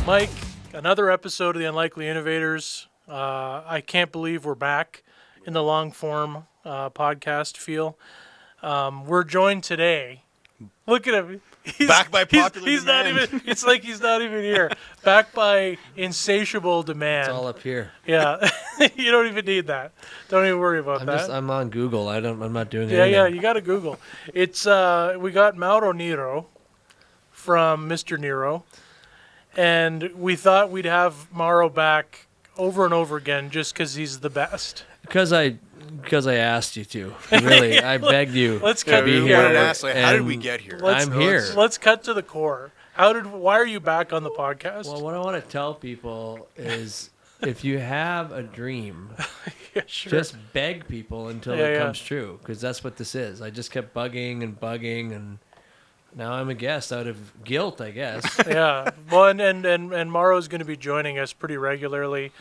Mike, another episode of the Unlikely Innovators. I can't believe we're back in the long-form podcast feel. We're joined today. Look at him. Back by popular he's demand. Not even. It's like he's not even here. Back by insatiable demand. It's all up here. Yeah, you don't even need that. Don't even worry about that. I'm on Google. I'm not doing Yeah, anything. yeah. You got to Google. It's we got Mauro Nero from Mr. Nero, and we thought we'd have Mauro back over and over again just because he's the best. Because I asked you to. Really, I begged you. Let's to cut be to here. How did we get here? I'm here. Let's cut to the core. Why are you back on the podcast? Well, what I want to tell people is, if you have a dream, yeah, sure. just beg people until it comes true. Because that's what this is. I just kept bugging, and now I'm a guest out of guilt, I guess. Yeah. Well, and Mauro's going to be joining us pretty regularly,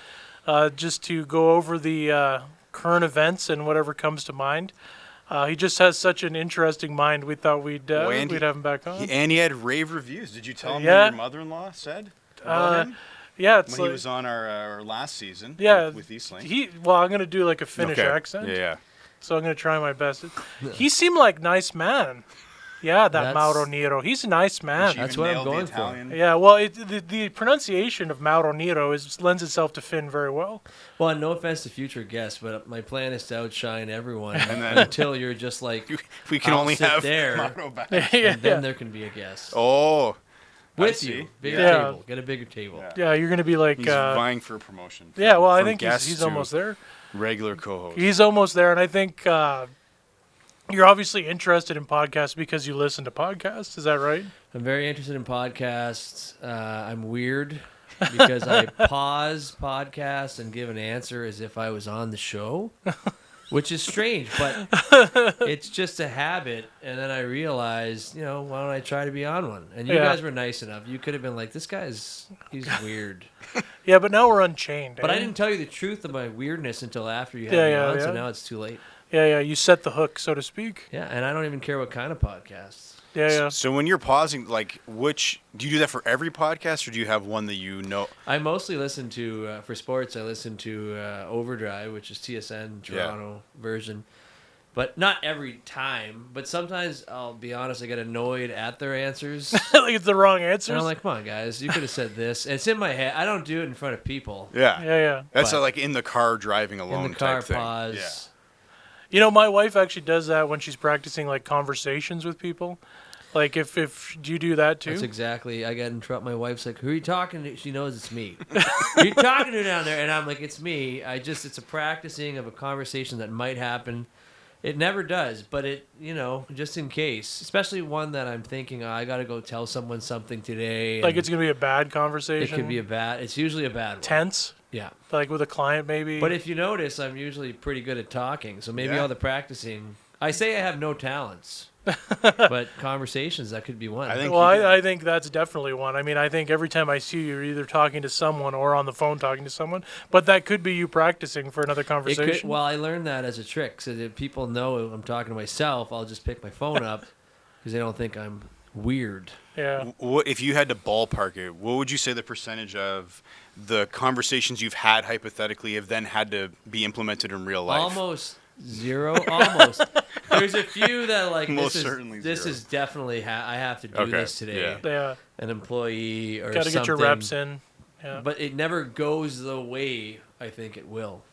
just to go over the current events and whatever comes to mind. He just has such an interesting mind. We thought we'd have him back on. And he had rave reviews. Did you tell him what your mother-in-law said about him? Yeah, when he was on our last season. Yeah, with Eastling. I'm going to do like a Finnish accent. Yeah. So I'm going to try my best. He seemed like nice man. Yeah, that's Mauro Nero. He's a nice man. That's what I'm going for. Yeah, well, the pronunciation of Mauro Nero lends itself to Finn very well. Well, no offense to future guests, but my plan is to outshine everyone until you're just like, we can only have there, Mauro back. and then there can be a guest. Oh, with you, bigger table. Get a bigger table. Yeah, you're going to be like he's vying for a promotion. Yeah, well, I think he's almost there. Regular co-host. He's almost there, and I think you're obviously interested in podcasts because you listen to podcasts. Is that right? I'm very interested in podcasts. I'm weird because I pause podcasts and give an answer as if I was on the show, which is strange, but it's just a habit. And then I realized, why don't I try to be on one? And you guys were nice enough. You could have been like, he's weird. Yeah, but now we're unchained. But I didn't tell you the truth of my weirdness until after you had me on, so now it's too late. Yeah, you set the hook, so to speak. Yeah, and I don't even care what kind of podcasts. Yeah. So when you're pausing, do you do that for every podcast, or do you have one that you know? I mostly listen to, for sports, I listen to Overdrive, which is TSN, Toronto version. But not every time. But sometimes, I'll be honest, I get annoyed at their answers. Like it's the wrong answers? And I'm like, come on, guys, you could have said this. And it's in my head. I don't do it in front of people. Yeah. That's like in the car driving alone in the car, type thing. pause. Yeah. My wife actually does that when she's practicing like conversations with people. Like if do you do that too? That's exactly. I get in trouble. My wife's like, "Who are you talking to?" She knows it's me. Who are you talking to down there? And I'm like, "It's me." It's a practicing of a conversation that might happen. It never does, but it, just in case, especially one that I'm thinking, I got to go tell someone something today. Like it's gonna be a bad conversation. It could be it's usually a bad one. Tense. Yeah. Like with a client, maybe. But if you notice, I'm usually pretty good at talking. So maybe all the practicing. I say I have no talents, but conversations, that could be one. I think that's definitely one. I mean, I think every time I see you, you're either talking to someone or on the phone talking to someone. But that could be you practicing for another conversation. I learned that as a trick. So that people know I'm talking to myself, I'll just pick my phone up because they don't think I'm weird. Yeah. What if you had to ballpark it? What would you say the percentage of the conversations you've had hypothetically have then had to be implemented in real life? Almost zero. Almost. There's a few that like this is definitely I have to do this today. Yeah. An employee or got to something. get your reps in. Yeah. But it never goes the way I think it will.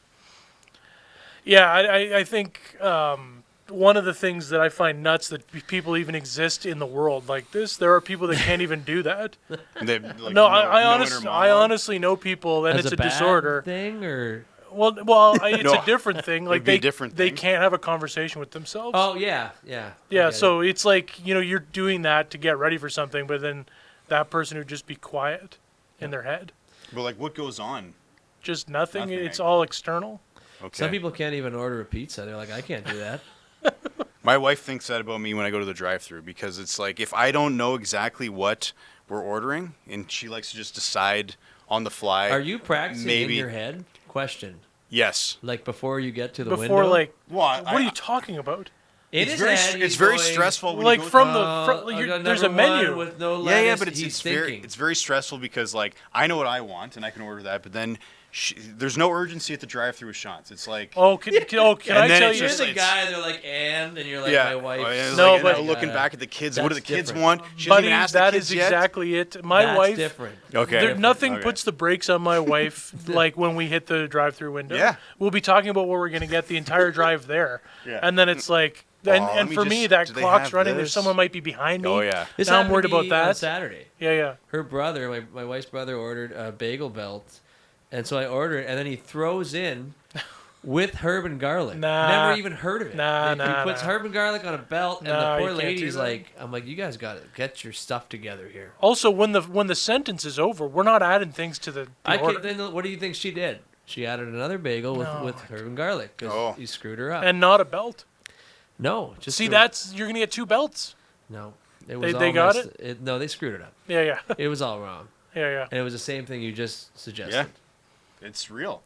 Yeah, I think one of the things that I find nuts that people even exist in the world like this. There are people that can't even do that. I honestly know people, and it's a disorder thing, or well, it's a different thing. Like they can't have a conversation with themselves. Oh yeah. So it's like you're doing that to get ready for something, but then that person would just be quiet in their head. But like, what goes on? Just nothing. It's all external. Okay. Some people can't even order a pizza. They're like, I can't do that. My wife thinks that about me when I go to the drive-thru, because it's like if I don't know exactly what we're ordering, and she likes to just decide on the fly. Are you practicing in your head? Question. Yes. Like before you get to the window? Before, like, what are you talking about? In his head, it's he's very going, stressful when Like you go from to there's a menu. with no yeah, lettuce. but he's thinking. it's very stressful because like I know what I want and I can order that, but then there's no urgency at the drive-through with Sean's. It's like Oh, can And I then tell it's you? You're just- the it's- guy. They're like, and you're like, yeah, my wife. it's No, like, but- and looking back at the kids, what do the That's kids different. want? She hasn't Buddy, even asked the that kids is yet. exactly it. My That's wife. different. Okay. Nothing Okay. puts the brakes on my wife like when we hit the drive-through window. Yeah. We'll be talking about what we're going to get the entire drive there. Yeah. And then it's like, let and me for me, just- that do they clock's have running. There's this? someone might be behind me. Oh yeah. This Now I'm happened worried to about me that. on Saturday. Yeah. Her brother, my wife's brother, ordered a bagel belt, and so I ordered it, and then he throws in with herb and garlic. Nah. Never even heard of it. He puts Nah. herb and garlic on a belt, and Nah, the you poor can't do lady's that. like, I'm like, you guys got to get your stuff together here. Also, when the sentence is over, we're not adding things to the order. Then what do you think she did? She added another bagel with, No. with herb and garlic because Oh. he screwed her up. And not a belt. no, just See, the- that's you're gonna get two belts. no. It was They all got messed- No, they screwed it up. Yeah. It was all wrong, Yeah. and it was the same thing you just suggested. Yeah. It's real.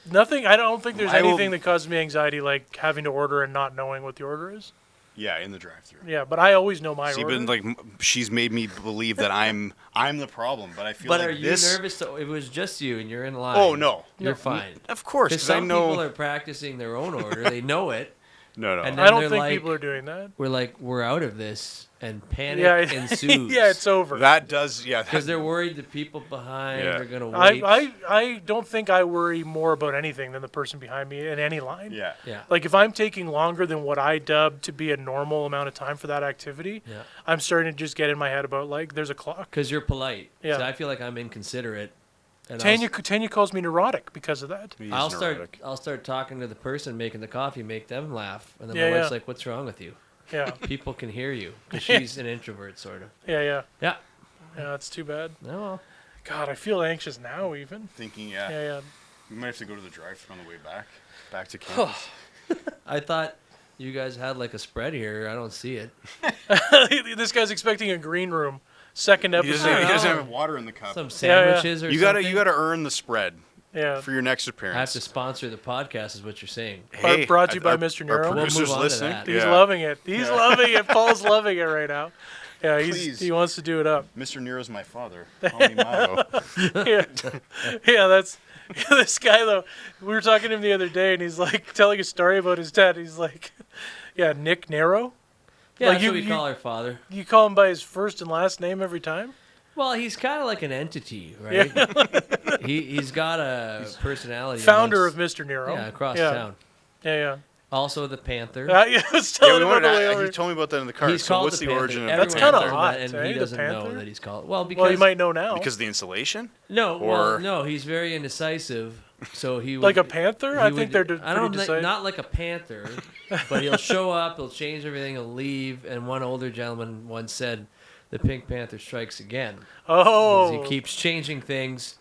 Nothing. I don't think there's I will- anything that causes me anxiety like having to order and not knowing what the order is. Yeah, in the drive-through. Yeah, but I always know my See, order. but like she's made me believe that I'm the problem, but I feel But like are you this. nervous? If it was just you and you're in line. Oh no, You're fine. of course, Because because I some know. people are practicing their own order. They know it. No. And I don't they're think like- people are doing that. We're out of this, and panic Yeah, ensues. yeah, it's over. That does, yeah. because they're worried the people behind Yeah. are gonna wait. I don't think I worry more about anything than the person behind me in any line. Yeah. yeah. Like if I'm taking longer than what I dub to be a normal amount of time for that activity, Yeah. I'm starting to just get in my head about like there's a clock. Because you're polite. Yeah. So I feel like I'm inconsiderate. And Tanya calls me neurotic because of that. He's I'll neurotic. start talking to the person making the coffee, make them laugh, and then Yeah, my wife's yeah. like, "What's wrong with you?" Yeah, People can hear you because she's an introvert, sort of. yeah. Yeah. Yeah, it's too bad. No. Well, God, I feel anxious now even. Thinking, Yeah. we might have to go to the drive-thru on the way back to campus. I thought you guys had like a spread here. I don't see it. This guy's expecting a green room. Second He episode. doesn't Oh. have water in the cup. Some Yeah. sandwiches or You something. gotta earn the spread Yeah. for your next I have appearance. to sponsor the podcast, is what you're saying. Brought to you by our- Mr. Our Nero. We'll producer's move on to listening. that. He's Yeah. loving it. He's loving it. Paul's loving it right now. Yeah, Please. he wants to do it up. Mr. Nero's my father. Call me Mauro. Yeah, that's this guy though. We were talking to him the other day, and he's like telling a story about his dad. He's like, "Yeah, Nick Nero. Yeah, Like that's you- what we you- call our father. You call him by his first and last name every time." Well, he's kind of like an entity, right? He's got a personality. Founder of amongst- Mr. Nero. Yeah, across yeah. town. Yeah. Also the Panther. Yeah, I was Yeah, telling we him on the wanted way to, over. he told me about that in the car. He's So called what's the Panther. origin of That's Everyone kinda knows hot, that, and eh, he the doesn't know Panther? that he's called. Well, because Well, you might know now. Because of the insulation? no, or- well, no, he's very indecisive. So he would, Like a panther? he I would- think they're I don't pretty know, decisive. not like a panther, but he'll show up, he'll change everything, he'll leave. And one older gentleman once said, "The Pink Panther strikes again." Oh. Because he keeps changing things.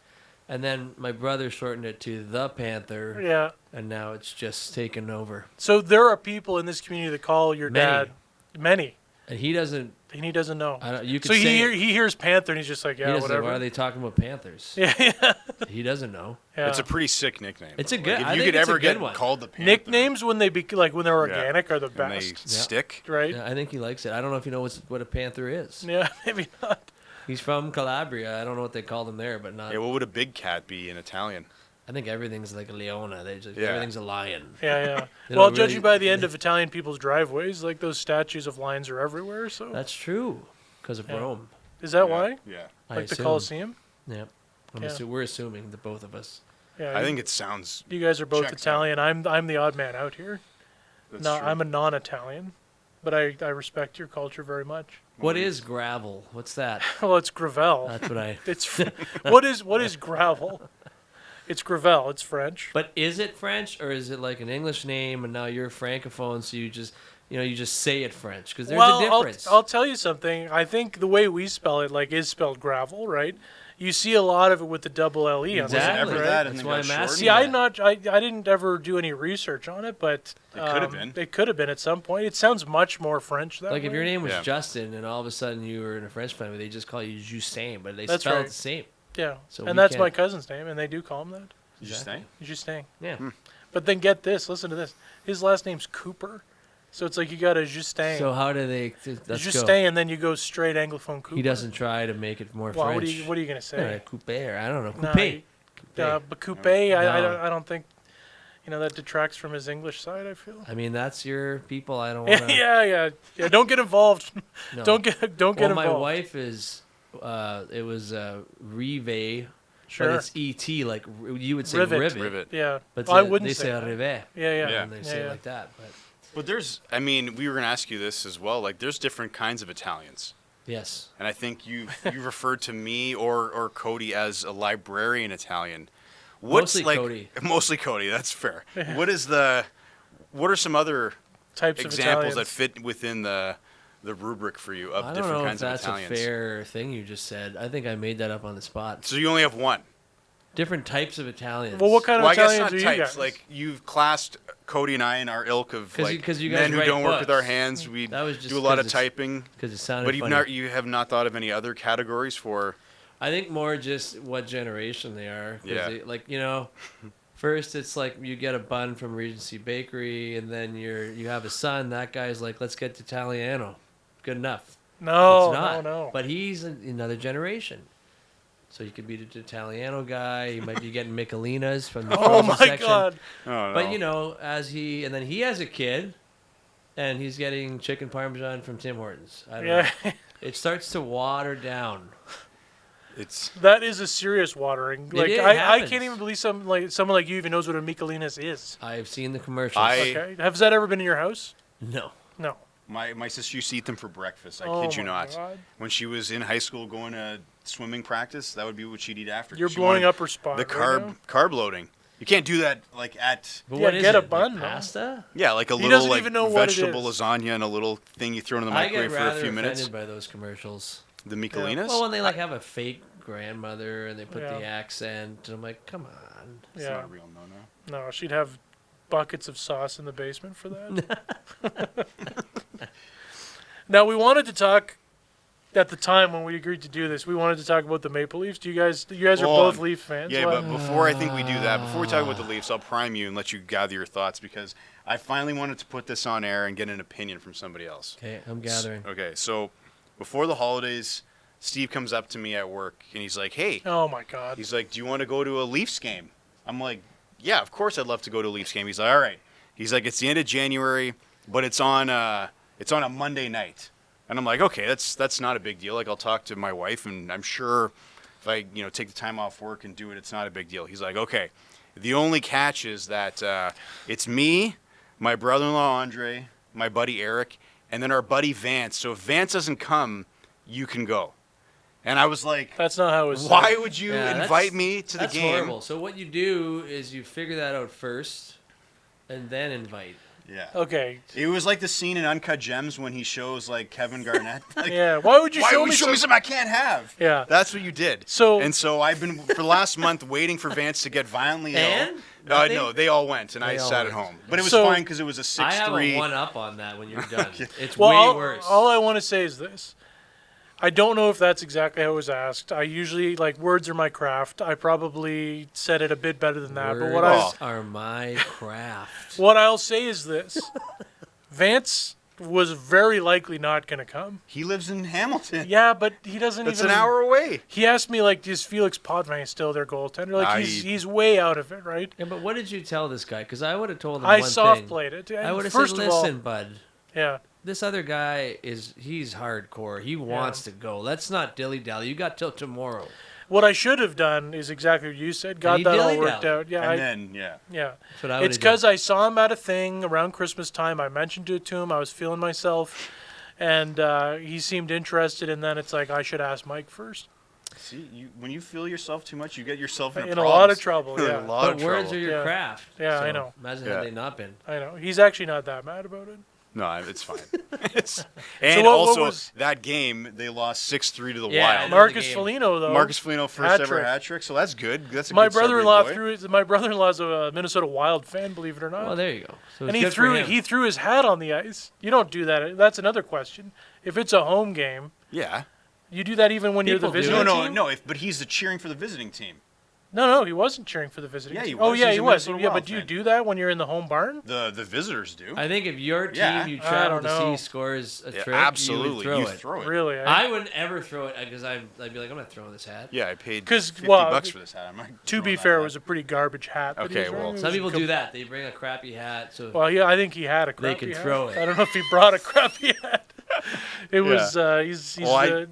And then my brother shortened it to the Panther, Yeah. and now it's just taken over. So there are people in this community that call your Many. dad many, And he doesn't. and he doesn't know. I don't, you could So say he hears panther, and he's just like, he yeah, doesn't know, whatever. why are they talking about Panthers? Yeah. He doesn't know. Yeah. It's a pretty sick nickname. It's though. a good- Like, I if you think could it's a ever good get one. called the Panther, Nicknames when when they're Yeah. organic are the and they best, stick. right? Yeah, I think he likes it. I don't know if you know what a panther is. Yeah, maybe not. He's from Calabria. I don't know what they call them there, but not. Yeah, what would a big cat be in Italian? I think everything's like a leona. Yeah. Everything's a lion. Yeah. They Well, don't judging really- by the end of Italian people's driveways, like those statues of lions are everywhere. So That's true, because of Yeah. Rome. is that Yeah. why? Yeah. I Like the assume. Colosseum? Yeah. Yeah. We're assuming the both of us. Yeah. I think it sounds. you guys are both checks Italian. I'm the odd man out here. That's No, true. I'm a non-Italian, but I respect your culture very much. What is gravel? What's that? Well, it's gravel. That's what I. It's what is gravel? It's gravel. It's French. But is it French or is it like an English name and now you're francophone, so you just say it French? Because there's Well, a difference. I'll tell you something. I think the way we spell it is spelled gravel, right? You see a lot of it with the double LE on it. Exactly. ever that and That's then why got I'm asking. See, that. I didn't ever do any research on it, but It could have been. It could have been at some point. It sounds much more French that Like way. if your name was Yeah. Justin and all of a sudden you were in a French family, they just call you Justin, but they That's spell right. it the same. Yeah, So and we that's my can't- cousin's name, and they do call him that. Did you stay? Justin. Yeah. But then get this. Listen to this. His last name's Cooper. So it's like you got a Justin. So how do they? Let's Justin, go. and then you go straight Anglophone Cooper. He doesn't try to make it more Well, French. what are you gonna say? Coupe, or I don't know. No, Coupe. but coupe, No. I don't think, that detracts from his English side. I feel. I mean, that's your people. I don't want to. Yeah. Don't get involved. No. Don't get Well, involved. my wife is. It was Rivet. Sure. But it's ET, like you would say Rivet. Rivet. Yeah. But I wouldn't they say say that. Rivet. Yeah. And they say it like that. But But we were going to ask you this as well. Like, there's different kinds of Italians. yes. And I think you referred to me or Cody as a librarian Italian. What's Mostly Cody. Mostly Cody. That's fair. What are some other Types examples of that fit within the rubric for you of I don't different know if kinds of that's Italians? a fair thing you just said. I think I made that up on the spot. So you only have one. Different types of Italians. Well, what kind of Well, I guess Italians not are you types. guys? Like you've classed Cody and I in our ilk of 'Cause like you guys men who write don't work with our books. hands. We That was just do a lot 'cause of it's typing. Because it sounded But funny. you have not thought of any other categories for. I think more just what generation they are. 'Cause Yeah. First it's like you get a bun from Regency Bakery, and then you have a son. That guy's like, let's get to Italiano. Good enough. no, It's not. no. But he's another generation. So you could be the Italiano guy. You might be getting Michelinas from the Oh frozen my section. God. Oh, But and then he has a kid, and he's getting chicken parmesan from Tim Hortons. I don't know. Yeah, It starts to water down. it's that is a serious watering. Like is, it I happens. can't even believe someone like you even knows what a Michelinas is. I've seen the commercials. Okay, has that ever been in your house? No. No. my sister used to eat them for breakfast. I Oh kid you my not. God. When she was in high school going to swimming practice, that would be what she'd eat after. You're She blowing wanted up her spot. the right now. carb loading. You can't do that like at But Yeah, what is get a it? bun, Like though. pasta? like a He little doesn't like even know what it vegetable is. lasagna and a little thing you throw in the I get microwave for a rather few minutes. offended by those commercials. The Michelinas. Well, when they like have a fake grandmother and they put Yeah. the accent, I'm like, come on. It's Yeah. not a real no. No, she'd have buckets of sauce in the basement for that. Now, we wanted to talk at the time when we agreed to do this. We wanted to talk about the Maple Leafs. You guys are Well, both Leaf fans. Yeah, What? but before I think we do that, before we talk about the Leafs, I'll prime you and let you gather your thoughts because I finally wanted to put this on air and get an opinion from somebody else. Okay, I'm gathering. Okay, so before the holidays, Steve comes up to me at work and he's like, "Hey," Oh my God. he's like, "Do you want to go to a Leafs game?" I'm like, "Yeah, of course I'd love to go to a Leafs game." He's like, "All right." He's like, "It's the end of January, but it's on a Monday night." And I'm like, "Okay, that's not a big deal. Like I'll talk to my wife and I'm sure if I, take the time off work and do it, it's not a big deal." He's like, "Okay. The only catch is that it's me, my brother-in-law Andre, my buddy Eric, and then our buddy Vance. So if Vance doesn't come, you can go." And I was like, That's not how it was. "Why said. would you Yeah, invite me to the That's game?" horrible. So what you do is you figure that out first, and then invite. Yeah. Okay. It was like the scene in Uncut Gems when he shows like Kevin Garnett. Like, Yeah. Why would you Why show would me you show me something I can't have? Yeah. That's what you did. So- I've been for the last month waiting for Vance to get violently And? ill. Nothing? No, they all went, and I They all sat at went. home. But it was So- fine because it was a 6-3. I have a one up on that when you're done. It's Well, way worse. all I want to say is this. I don't know if that's exactly how it was asked. I usually, words are my craft. I probably said it a bit better than that. But Words are my craft. what I'll say is this. Vance was very likely not going to come. He lives in Hamilton. Yeah, but he doesn't That's even... an hour away. He asked me, is Felix Potvin still their goaltender? He's way out of it, right? Yeah, but what did you tell this guy? Because I would have told him I one soft thing. played it. I would have First said, of all, listen, bud. yeah. This other guy he's hardcore. He wants to go. Let's not dilly-dally. You got till tomorrow. What I should have done is exactly what you said. Got he that all worked dilly-dallied. out. Yeah, And then, yeah. yeah. That's what I would It's have done. because I saw him at a thing around Christmas time. I mentioned it to him. I was feeling myself, and he seemed interested. And then it's like I should ask Mike first. See, when you feel yourself too much, you get yourself in In a lot of problems. trouble. In Yeah, a lot But of words trouble. are your Yeah. craft. Yeah, So I know. Imagine Yeah. had they not been. I know. He's actually not that mad about it. No, it's fine. And what also, was- that game, they lost 6-3 to the Yeah, I Wild. know. Marcus the game. Foligno, though. Marcus Foligno, first Hat ever trick. hat trick, so that's good. That's a My good start for your brother-in-law boy. My brother-in-law's a Minnesota Wild fan, believe it or not. Well, there you go. So and it's he good for him. threw his hat on the ice. You don't do that. That's another question. If it's a home game, Yeah. you do that even when you're the People do visiting it. No, team. no. But he's the cheering for the visiting team. No, he wasn't cheering for the visiting Yeah, he team. was. Oh, yeah, He's he a was. Minnesota Yeah, Wild but do you fan. do that when you're in the home barn? The visitors do. I think if your team Yeah. you I travel don't to see know. scores a Yeah, trick, absolutely. you would throw it. Really? I wouldn't ever throw it because I'd be like, I'm not throwing this hat. Yeah, I paid 'Cause, $50 well, for this hat. I'm not To be throwing fair, that it was a pretty garbage hat. that he Okay, was wearing. well, It Some was people com- do that. They bring a crappy hat. So Well, yeah, I think he had a crappy can hat. throw it. I don't know if he brought a crappy hat. It was. He's. Well,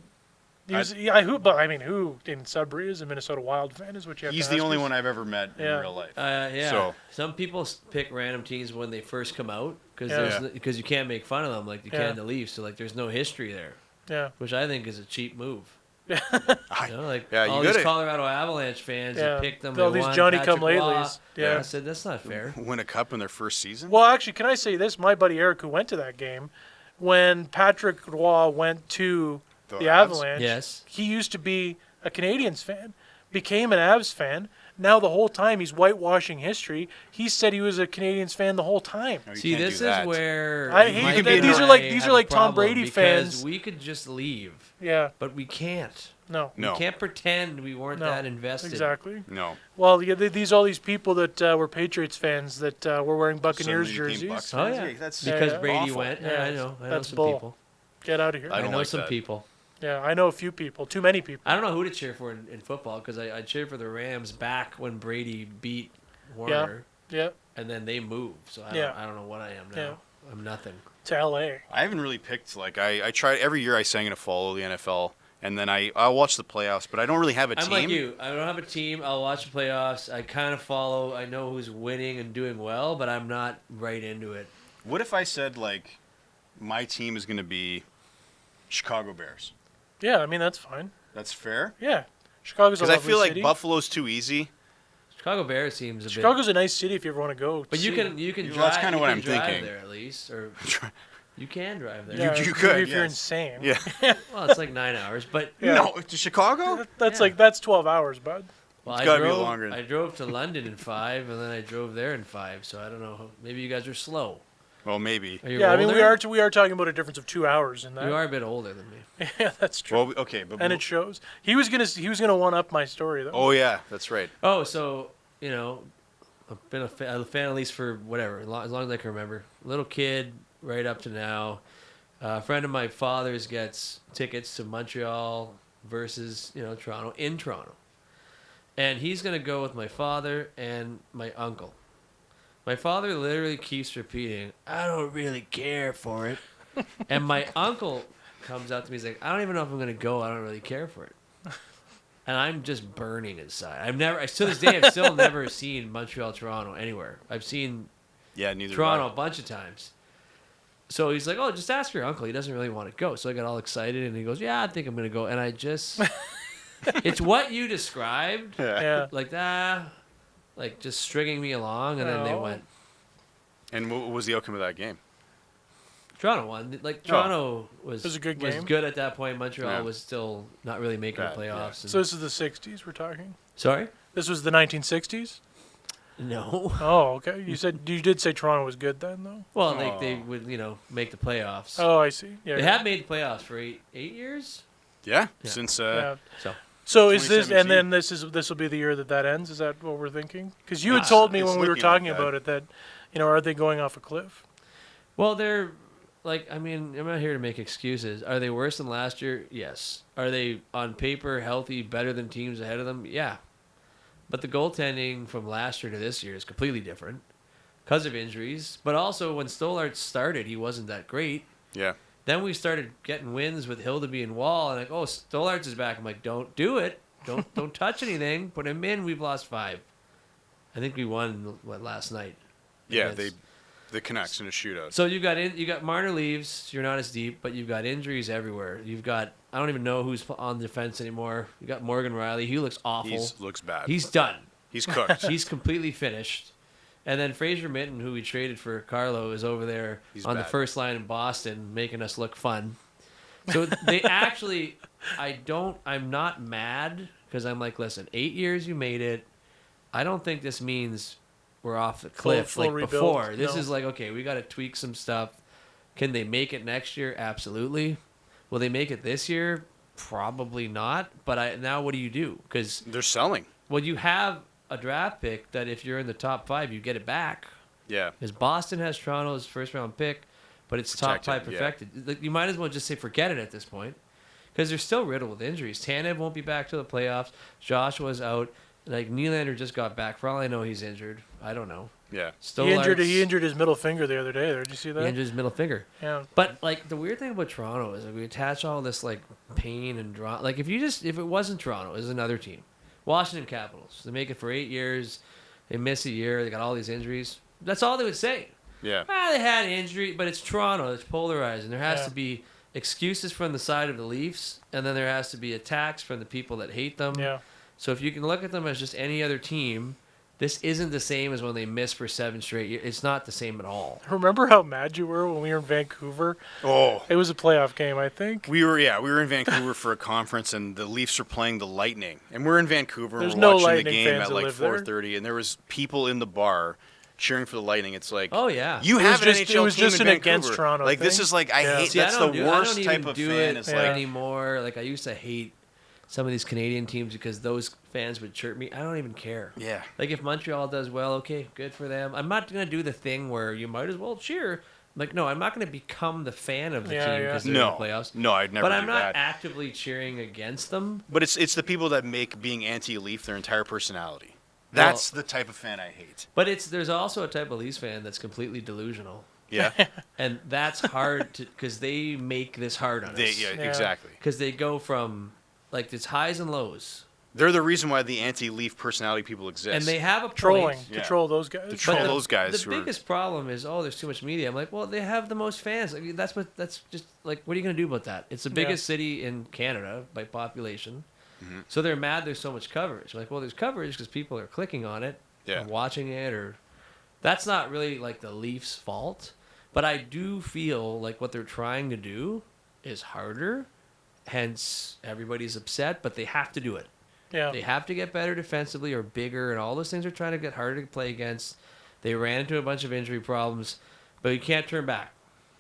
Who in Sudbury is a Minnesota Wild fan? Is what you have He's to the ask only us. one I've ever met in Yeah. real life. yeah. So- Some people pick random teams when they first come out Yeah. because you can't make fun of them like you Yeah. can the Leafs. So like there's no history there, Yeah. which I think is a cheap move. I- You know, like Yeah, you all gotta- these Colorado Avalanche fans Yeah. that picked them. All they these won, Johnny-come-latelys. Patrick Roy. Yeah. I said that's not fair. Win a cup in their first season? Well, actually, can I say this? My buddy Eric, who went to that game, when Patrick Roy went to the Avs? Avalanche, Yes. he used to be a Canadiens fan, became an Avs fan. Now the whole time he's whitewashing history. He said he was a Canadiens fan the whole time. No, you See, can't do this is that. where I hate Mike that and these are I like- these have are like a Tom problem Brady because fans. We could just leave, Yeah. but we can't. No. No. We can't pretend we weren't No. that invested. Exactly. No. Well, yeah, all these people that were Patriots fans that were wearing Buccaneers Suddenly you became jerseys. Bucs Oh fans? yeah, That's because Yeah, Brady awful. went. Yeah, Yeah, I know that's some bull. people. Get out of here. I I don't know like some that. people. Yeah, I know a few people. Too many people. I don't know who to cheer for in football because I cheered for the Rams back when Brady beat Warner, Yeah. and then they moved. So Yeah. I don't know what I am now. Yeah. I'm nothing. To L.A. I haven't really picked, like, I try every year I sang to follow the NFL, and then I'll watch the playoffs, but I don't really have a I'm team. like you. I don't have a team. I'll watch the playoffs. I kind of follow. I know who's winning and doing well, but I'm not right into it. What if I said, like, my team is going to be Chicago Bears? Yeah, I mean, that's fine. That's fair? Yeah. Chicago's a Because I lovely feel like city. Buffalo's too easy. Chicago Bears seems a bit. Chicago's a nice city if you ever want to go. But you see. can Well, drive. that's kinda you what can I'm drive thinking. there at least, or you can drive there. Yeah, you maybe could, if you're yes. insane. Yeah. Well, it's like 9 hours, but Yeah. No, to Chicago? That's Yeah. that's 12 hours, bud. well, It's I gotta be drove. longer than- I drove to London in 5, and then I drove there in 5. So I don't know. Maybe you guys are slow. Well, maybe. Are you Yeah, I older? mean we are talking about a difference of 2 hours in that. You are a bit older than me. Yeah, that's true. Well, okay, but And it shows. He was gonna one up my story though. oh yeah, that's right. Oh, so I've been a fan at least for whatever, as long as I can remember. Little kid, right up to now. A friend of my father's gets tickets to Montreal versus Toronto in Toronto, and he's gonna go with my father and my uncle. My father literally keeps repeating, "I don't really care for it," and my uncle comes up to me. He's like, "I don't even know if I'm gonna go. I don't really care for it." And I'm just burning inside. To this day, I've still never seen Montreal, Toronto anywhere. I've seen Yeah, neither Toronto a do bunch of times. So he's like, "Oh, just ask your uncle. He doesn't really want to go." So I got all excited, and he goes, "Yeah, I think I'm gonna go." And I just, it's what you described, I. Yeah. like just stringing me along, and then they Oh. went. And what was the outcome of that game? Toronto won. Like Toronto was It was a good game. good at that point. Montreal Yeah. was still not really making Bad, the yeah. playoffs. So this is the 60s we're talking. Sorry? This was the 1960s. No. Oh, okay. You did say Toronto was good then though. Well, they Oh. would make the playoffs. Oh, I see. Yeah. They yeah. have made the playoffs for eight years. Yeah, Yeah. since Yeah. So So is this, and 2017. then this will be the year that ends? Is that what we're thinking? Because you had It's- told me it's when we were looking like talking that. about it that, are they going off a cliff? well, they're I'm not here to make excuses. Are they worse than last year? Yes. Are they on paper healthy, better than teams ahead of them? Yeah. But the goaltending from last year to this year is completely different because of injuries. But also when Stolarz started, he wasn't that great. yeah, Then we started getting wins with Hildeby and Wall, and like, oh, Stolarz is back. I'm like, don't do it. Don't touch anything. Put him in. We've lost 5. I think we won last night. yeah, Against- the Canucks in a shootout. So you got Marner leaves. You're not as deep, but you've got injuries everywhere. You've got I don't even know who's on the defense anymore. You got Morgan Riley. He looks awful. He looks bad. He's done. He's cooked. He's completely finished. And then Fraser Minton, who we traded for Carlo, is over there He's on the bad. first line in Boston, making us look fun. So they actually, I'm not mad because I'm like, listen, 8 years you made it. I don't think this means we're off the cliff full like rebuild. before. This No. is like, okay, we got to tweak some stuff. Can they make it next year? Absolutely. Will they make it this year? Probably not. But now what do you do? Because They're selling. Well, you have a draft pick that if you're in the top 5, you get it back. Yeah. Because Boston has Toronto's first-round pick, but it's top 5 Protected, yeah. perfected. Like, you might as well just say forget it at this point. Because they're still riddled with injuries. Tanev won't be back to the playoffs. Joshua's out. Like, Nylander just got back. For all I know, he's injured. I don't know. Yeah. He injured his middle finger the other day. Did you see that? He injured his middle finger. Yeah. But, like, the weird thing about Toronto is like, we attach all this, like, pain and drama. Like, if it wasn't Toronto, it was another team. Washington Capitals. They make it for 8 years. They miss a year. They got all these injuries. That's all they would say. Yeah. They had injury, but it's Toronto. It's polarizing. There has to be excuses from the side of the Leafs, and then there has to be attacks from the people that hate them. Yeah. So if you can look at them as just any other team, this isn't the same as when they miss for 7 straight years. It's not the same at all. Remember how mad you were when we were in Vancouver? Oh. It was a playoff game, I think. We were in Vancouver for a conference, and the Leafs are playing the Lightning. And we're in Vancouver, and There's we're no watching the Lightning game fans at that like live there. 4:30, and there was people in the bar cheering for the Lightning. It's like, Oh, yeah. you It have was an just- NHL it was team just in an Vancouver. against Toronto Like, this thing. is like, I Yeah. hate, See, that's I the don't worst even type of do fan. it Is like, anymore. Like, I used to hate some of these Canadian teams because those fans would chirp me. I don't even care. yeah. Like, if Montreal does well, okay, good for them. I'm not going to do the thing where you might as well cheer. Like, no, I'm not going to become the fan of the Yeah, team yeah. because they're No. in the playoffs. No, I'd never But do I'm not that. actively cheering against them. But it's the people that make being anti-Leaf their entire personality. That's the type of fan I hate. But there's also a type of Leafs fan that's completely delusional. Yeah. And that's hard to because they make this hard on us. Yeah, Yeah. exactly. Because they go from, like, it's highs and lows. They're the reason why the anti-Leaf personality people exist. And they have a point. Trolling. Yeah. To troll those guys. To troll But those guys The who are- biggest problem is, there's too much media. I'm like, well, they have the most fans. I mean, that's just like, what are you going to do about that? It's the biggest city in Canada by population. Mm-hmm. So they're mad there's so much coverage. Like, well, there's coverage because people are clicking on it Yeah. or watching it, or that's not really like the Leafs' fault. But I do feel like what they're trying to do is harder. Hence, everybody's upset, but they have to do it. Yeah. They have to get better defensively or bigger, and all those things are trying to get harder to play against. They ran into a bunch of injury problems, but you can't turn back.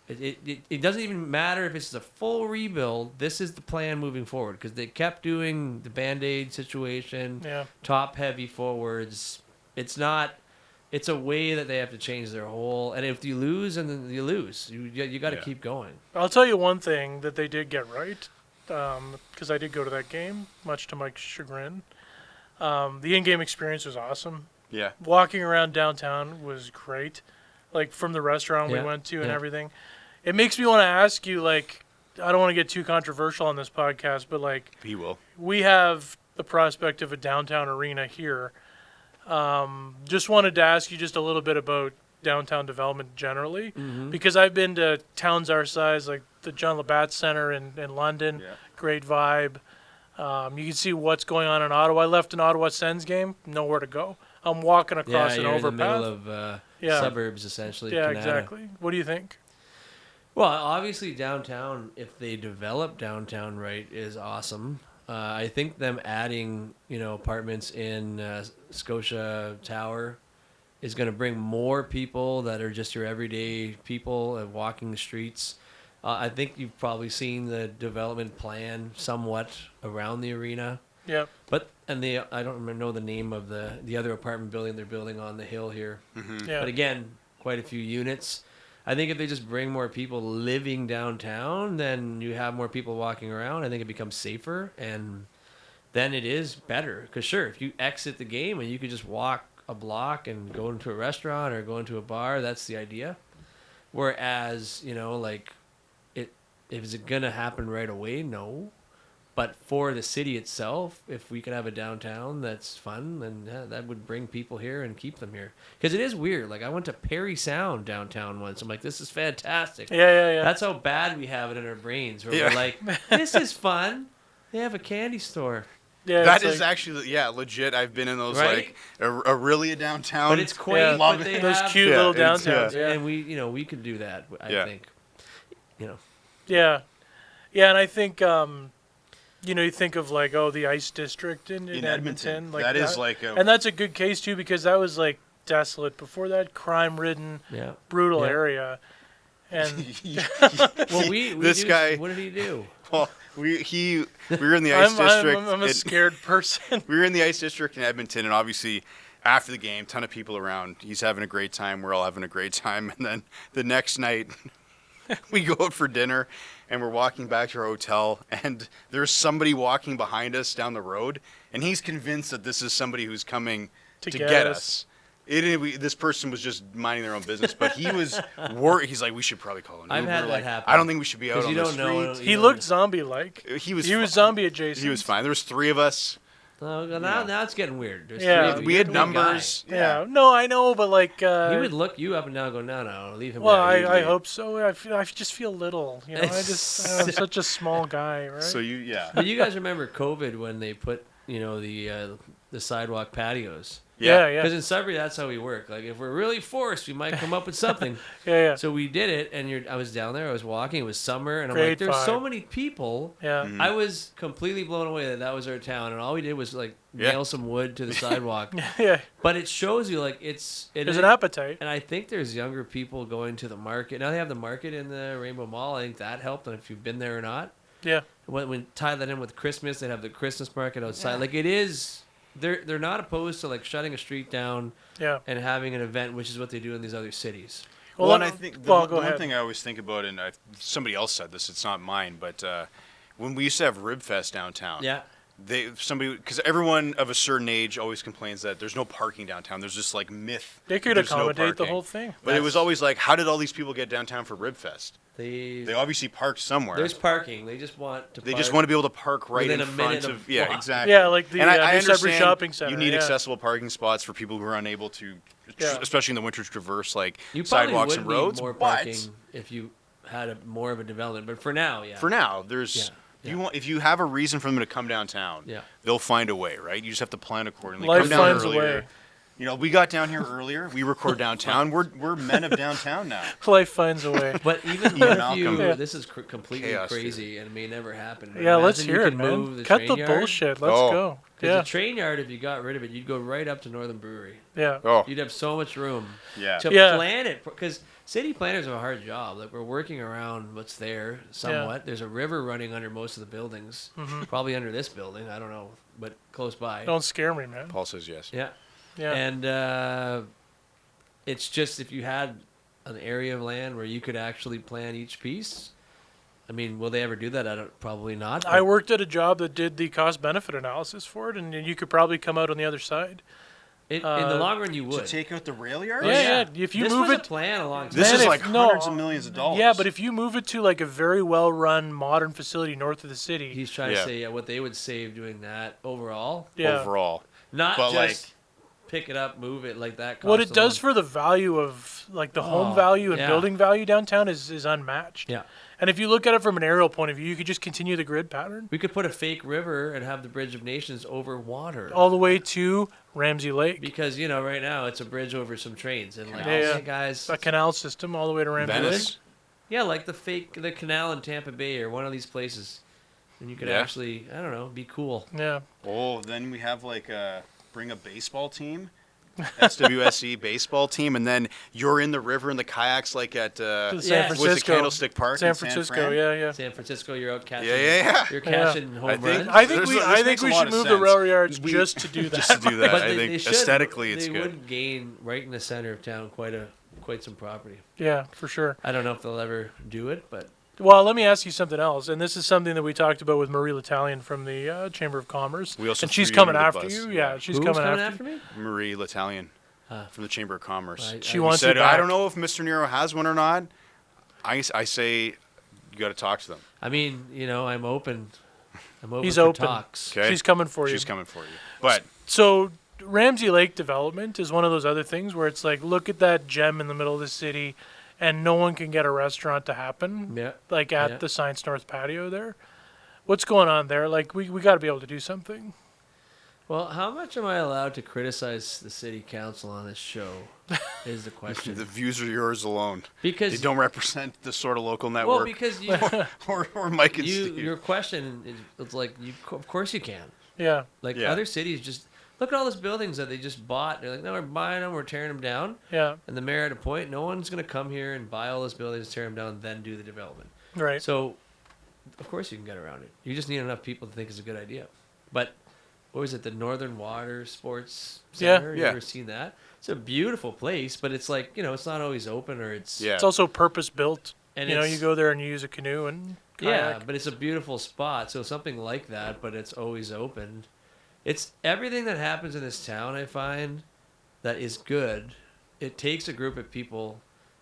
It doesn't even matter if it's a full rebuild. This is the plan moving forward because they kept doing the Band-Aid situation, Yeah. top-heavy forwards. It's not. It's a way that they have to change their whole. And if you lose, and then you lose, you got to Yeah. keep going. I'll tell you one thing that they did get right, because I did go to that game, much to my chagrin. The in-game experience was awesome. Yeah. Walking around downtown was great, like from the restaurant we Yeah, went to and yeah. everything. It makes me want to ask you, like, I don't want to get too controversial on this podcast, but like, He will. we have the prospect of a downtown arena here. Just wanted to ask you just a little bit about downtown development generally, because I've been to towns our size, like the John Labatt Center in London. Yeah. Great vibe. You can see what's going on in Ottawa. I left an Ottawa Sens game, nowhere to go. I'm walking across an you're in the overpass. middle of Yeah. suburbs, essentially. Yeah, Canada. exactly. What do you think? Well, obviously downtown, if they develop downtown right, is awesome. I think them adding, apartments in Scotia Tower is going to bring more people that are just your everyday people walking the streets. I think you've probably seen the development plan somewhat around the arena. Yeah. But I don't know the name of the other apartment building they're building on the hill here. Yeah. But again, quite a few units. I think if they just bring more people living downtown, then you have more people walking around. I think it becomes safer, and then it is better. Because sure, if you exit the game and you could just walk a block and go into a restaurant or go into a bar, that's the idea. Whereas, is it going to happen right away? No. But for the city itself, if we can have a downtown that's fun, then that would bring people here and keep them here. Because it is weird. Like, I went to Perry Sound downtown once. I'm like, this is fantastic. Yeah. That's how bad we have it in our brains. Where Yeah. we're like, this is fun. They have a candy store. Yeah. That it's is like- actually, legit. I've been in those, Right? Aurelia downtown. But it's quaint. Yeah. But Love they it. those have, cute Yeah, little it's- downtowns. Yeah. And we could do that, I Yeah. think. Yeah, and I think you think of like the Ice District in Edmonton, like that is like and that's a good case too because that was like desolate before that, crime-ridden, Yeah. brutal Yeah. area, and Well, we This do, guy- what did he do? Well, we were in the ice district. I'm a scared person. We were in the ice district in Edmonton, and obviously after the game, ton of people around. He's having a great time. We're all having a great time. And then the next night, we go out for dinner, and we're walking back to our hotel, and there's somebody walking behind us down the road, and he's convinced that this is somebody who's coming to get us. This person was just minding their own business, but he was worried. He's like, we should probably call an Uber. I've had that like, happen. I don't think we should be out on you the don't know. street. He looked zombie-like. He was zombie adjacent. He was fine. There was 3 of us. Oh, now it's getting weird. There's Yeah. 3 of you. We You're had the one guy. numbers. Yeah. No, I know, but like. He would look you up and down and go, no, leave him Well, there. I hope so. I just feel little. You know, I'm such a small guy, right? So yeah. But you guys remember COVID when they put, the sidewalk patios? yeah. Because in Sudbury, that's how we work. Like, if we're really forced, we might come up with something. Yeah. So we did it, and I was down there. I was walking. It was summer, and I'm Grade like, "There's so 5. many people." Yeah. Mm-hmm. I was completely blown away that was our town, and all we did was like nail some wood to the sidewalk. Yeah. But it shows you like There's an appetite. and I think there's younger people going to the market now. They have the market in the Rainbow Mall. I think that helped. And if you've been there or not, Yeah. when tie that in with Christmas, they have the Christmas market outside. Like it is. They're not opposed to like shutting a street down Yeah. and having an event, which is what they do in these other cities. Well, and I think the go one ahead. thing I always think about, and somebody else said this, it's not mine, but when we used to have Rib Fest downtown, Yeah. because everyone of a certain age always complains that there's no parking downtown. There's this like myth. They could there's no accommodate the parking. whole thing. But it was always like, how did all these people get downtown for Rib Fest? They obviously parked somewhere. There's parking. They just want to. They just want to be able to park right within in a front minute of of yeah, walk. exactly. Yeah, like the and I New Sudbury understand Shopping Center. you need yeah. accessible parking spots for people who are unable to, Yeah. especially in the winter, traverse like You probably sidewalks would and need roads. more but parking if you had more of a development. But for now, yeah. for now, there's Yeah. if you have a reason for them to come downtown, Yeah. they'll find a way, right? You just have to plan accordingly. Life come down finds a earlier. way. You know, we got down here earlier. We record downtown. We're men of downtown now. Life finds a way. But even Ian if you, Malcolm. Yeah. this is completely Chaos crazy and it may never happen. but Yeah, let's imagine you hear it, could man. move the Cut train the yard. bullshit. Let's Oh. go. Because Yeah. the train yard, if you got rid of it, you'd go right up to Northern Brewery. Yeah. Oh, You'd have so much room yeah. to Yeah. plan it. Because city planners have a hard job. Like we're working around what's there somewhat. There's a river running under most of the buildings. Probably under this building. I don't know, but close by. Don't scare me, man. Paul says yes. Yeah. Yeah. And it's just if you had an area of land where you could actually plan each piece. I mean, will they ever do that? Probably not. I worked at a job that did the cost-benefit analysis for it, and you could probably come out on the other side. In the long run, you To would. take out the rail yard? Yeah. If you this move was it, a plan a long time. This Man, is if- like no, hundreds of millions of dollars. yeah, but if you move it to like a very well-run modern facility north of the city, He's trying Yeah. to say what they would save doing that overall. yeah. overall. Not But, just pick it up, move it like that. What costs it does alone. for the value of like the home Oh, value and yeah. building value downtown is unmatched. Yeah. And if you look at it from an aerial point of view, you could just continue the grid pattern We could put a fake river and have the Bridge of Nations over water. all the way to Ramsey Lake, Because, right now it's a bridge over some trains. And like, Yeah. hey guys. a canal system all the way to Ramsey Lake. Venice. Yeah, like the canal in Tampa Bay or one of these places. And you could Yeah. actually, I don't know, be cool. Yeah. Oh, then we have like bring a baseball team, SWSE baseball team, and then you're in the river in the kayaks like at San Yes. what's it, Francisco. Candlestick Park San in Francisco, Fran? yeah. San Francisco, you're out catching. Yeah. You're catching home I think- runs. I think This we makes a lot should of move the sense. rail yards We- just to do that. Just to do that, But I they think should. aesthetically it's they good. would gain right in the center of town quite some property. Yeah, for sure. I don't know if they'll ever do it, but Well, let me ask you something else, and this is something that we talked about with Marie L'Italian from the Chamber of Commerce. We also and she's threw you coming under the after bus. you. Yeah. Yeah, she's who's coming, coming after after you. me? Marie L'Italian from the Chamber of Commerce. I- She I- wants said, you I back. don't know if Mr. Nero has one or not. I say you got to talk to them. I mean, I'm open. I'm open He's for open. talks. Okay. She's coming for you. She's coming for you. But So Ramsey Lake development is one of those other things where it's like, look at that gem in the middle of the city, and no one can get a restaurant to happen, Yeah. like at Yeah. the Science North patio there. What's going on there? Like, we got to be able to do something. Well, how much am I allowed to criticize the city council on this show? Is the question. the views are yours alone. Because They don't represent the sort of local well, network because you, or Mike and Steve. your question is it's like of course you can. Yeah. Like Yeah. other cities just look at all those buildings that they just bought. They're like, no, we're buying them, we're tearing them down. Yeah. And the mayor at a point, no one's going to come here and buy all those buildings, tear them down, then do the development. Right. So of course you can get around it. You just need enough people to think it's a good idea. But what was it, the Northern Water Sports Center? You Yeah. ever seen that? It's a beautiful place, but it's like, it's not always open, or it's Yeah. It's also purpose built. And you it's- go there and you use a canoe and kayak. yeah, but it's a beautiful spot. So something like that, but it's always open. It's everything that happens in this town, I find, that is good. It takes a group of people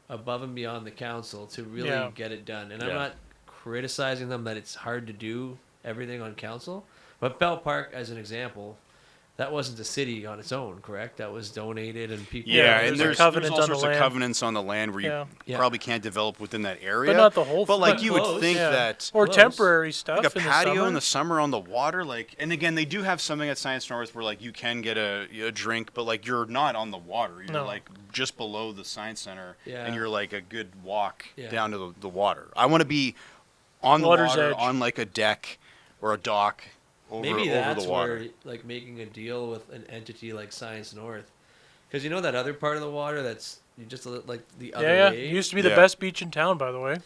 above and beyond the council to really Yeah. get it done. And I'm Yeah. not criticizing them that it's hard to do everything on council. But Bell Park, as an example, that wasn't the city on its own, correct? That was donated and people. Yeah, there's and a there's covenant all on the sorts of land. covenants on the land where you Yeah. Yeah. probably can't develop within that area. But not the whole But like thing. you would Close. think Yeah. that Or Close. temporary stuff like a in patio the summer. in the summer on the water, like, and again they do have something at Science North where like you can get a drink, but like you're not on the water. You're No. like just below the Science Center, Yeah. and you're like a good walk Yeah. down to the water. I want to be on the Water's water, edge. on like a deck or a dock Maybe over that's the water. where, like, making a deal with an entity like Science North, because that other part of the water that's you just like the other Yeah, way. it used to be the Yeah. best beach in town, by the way.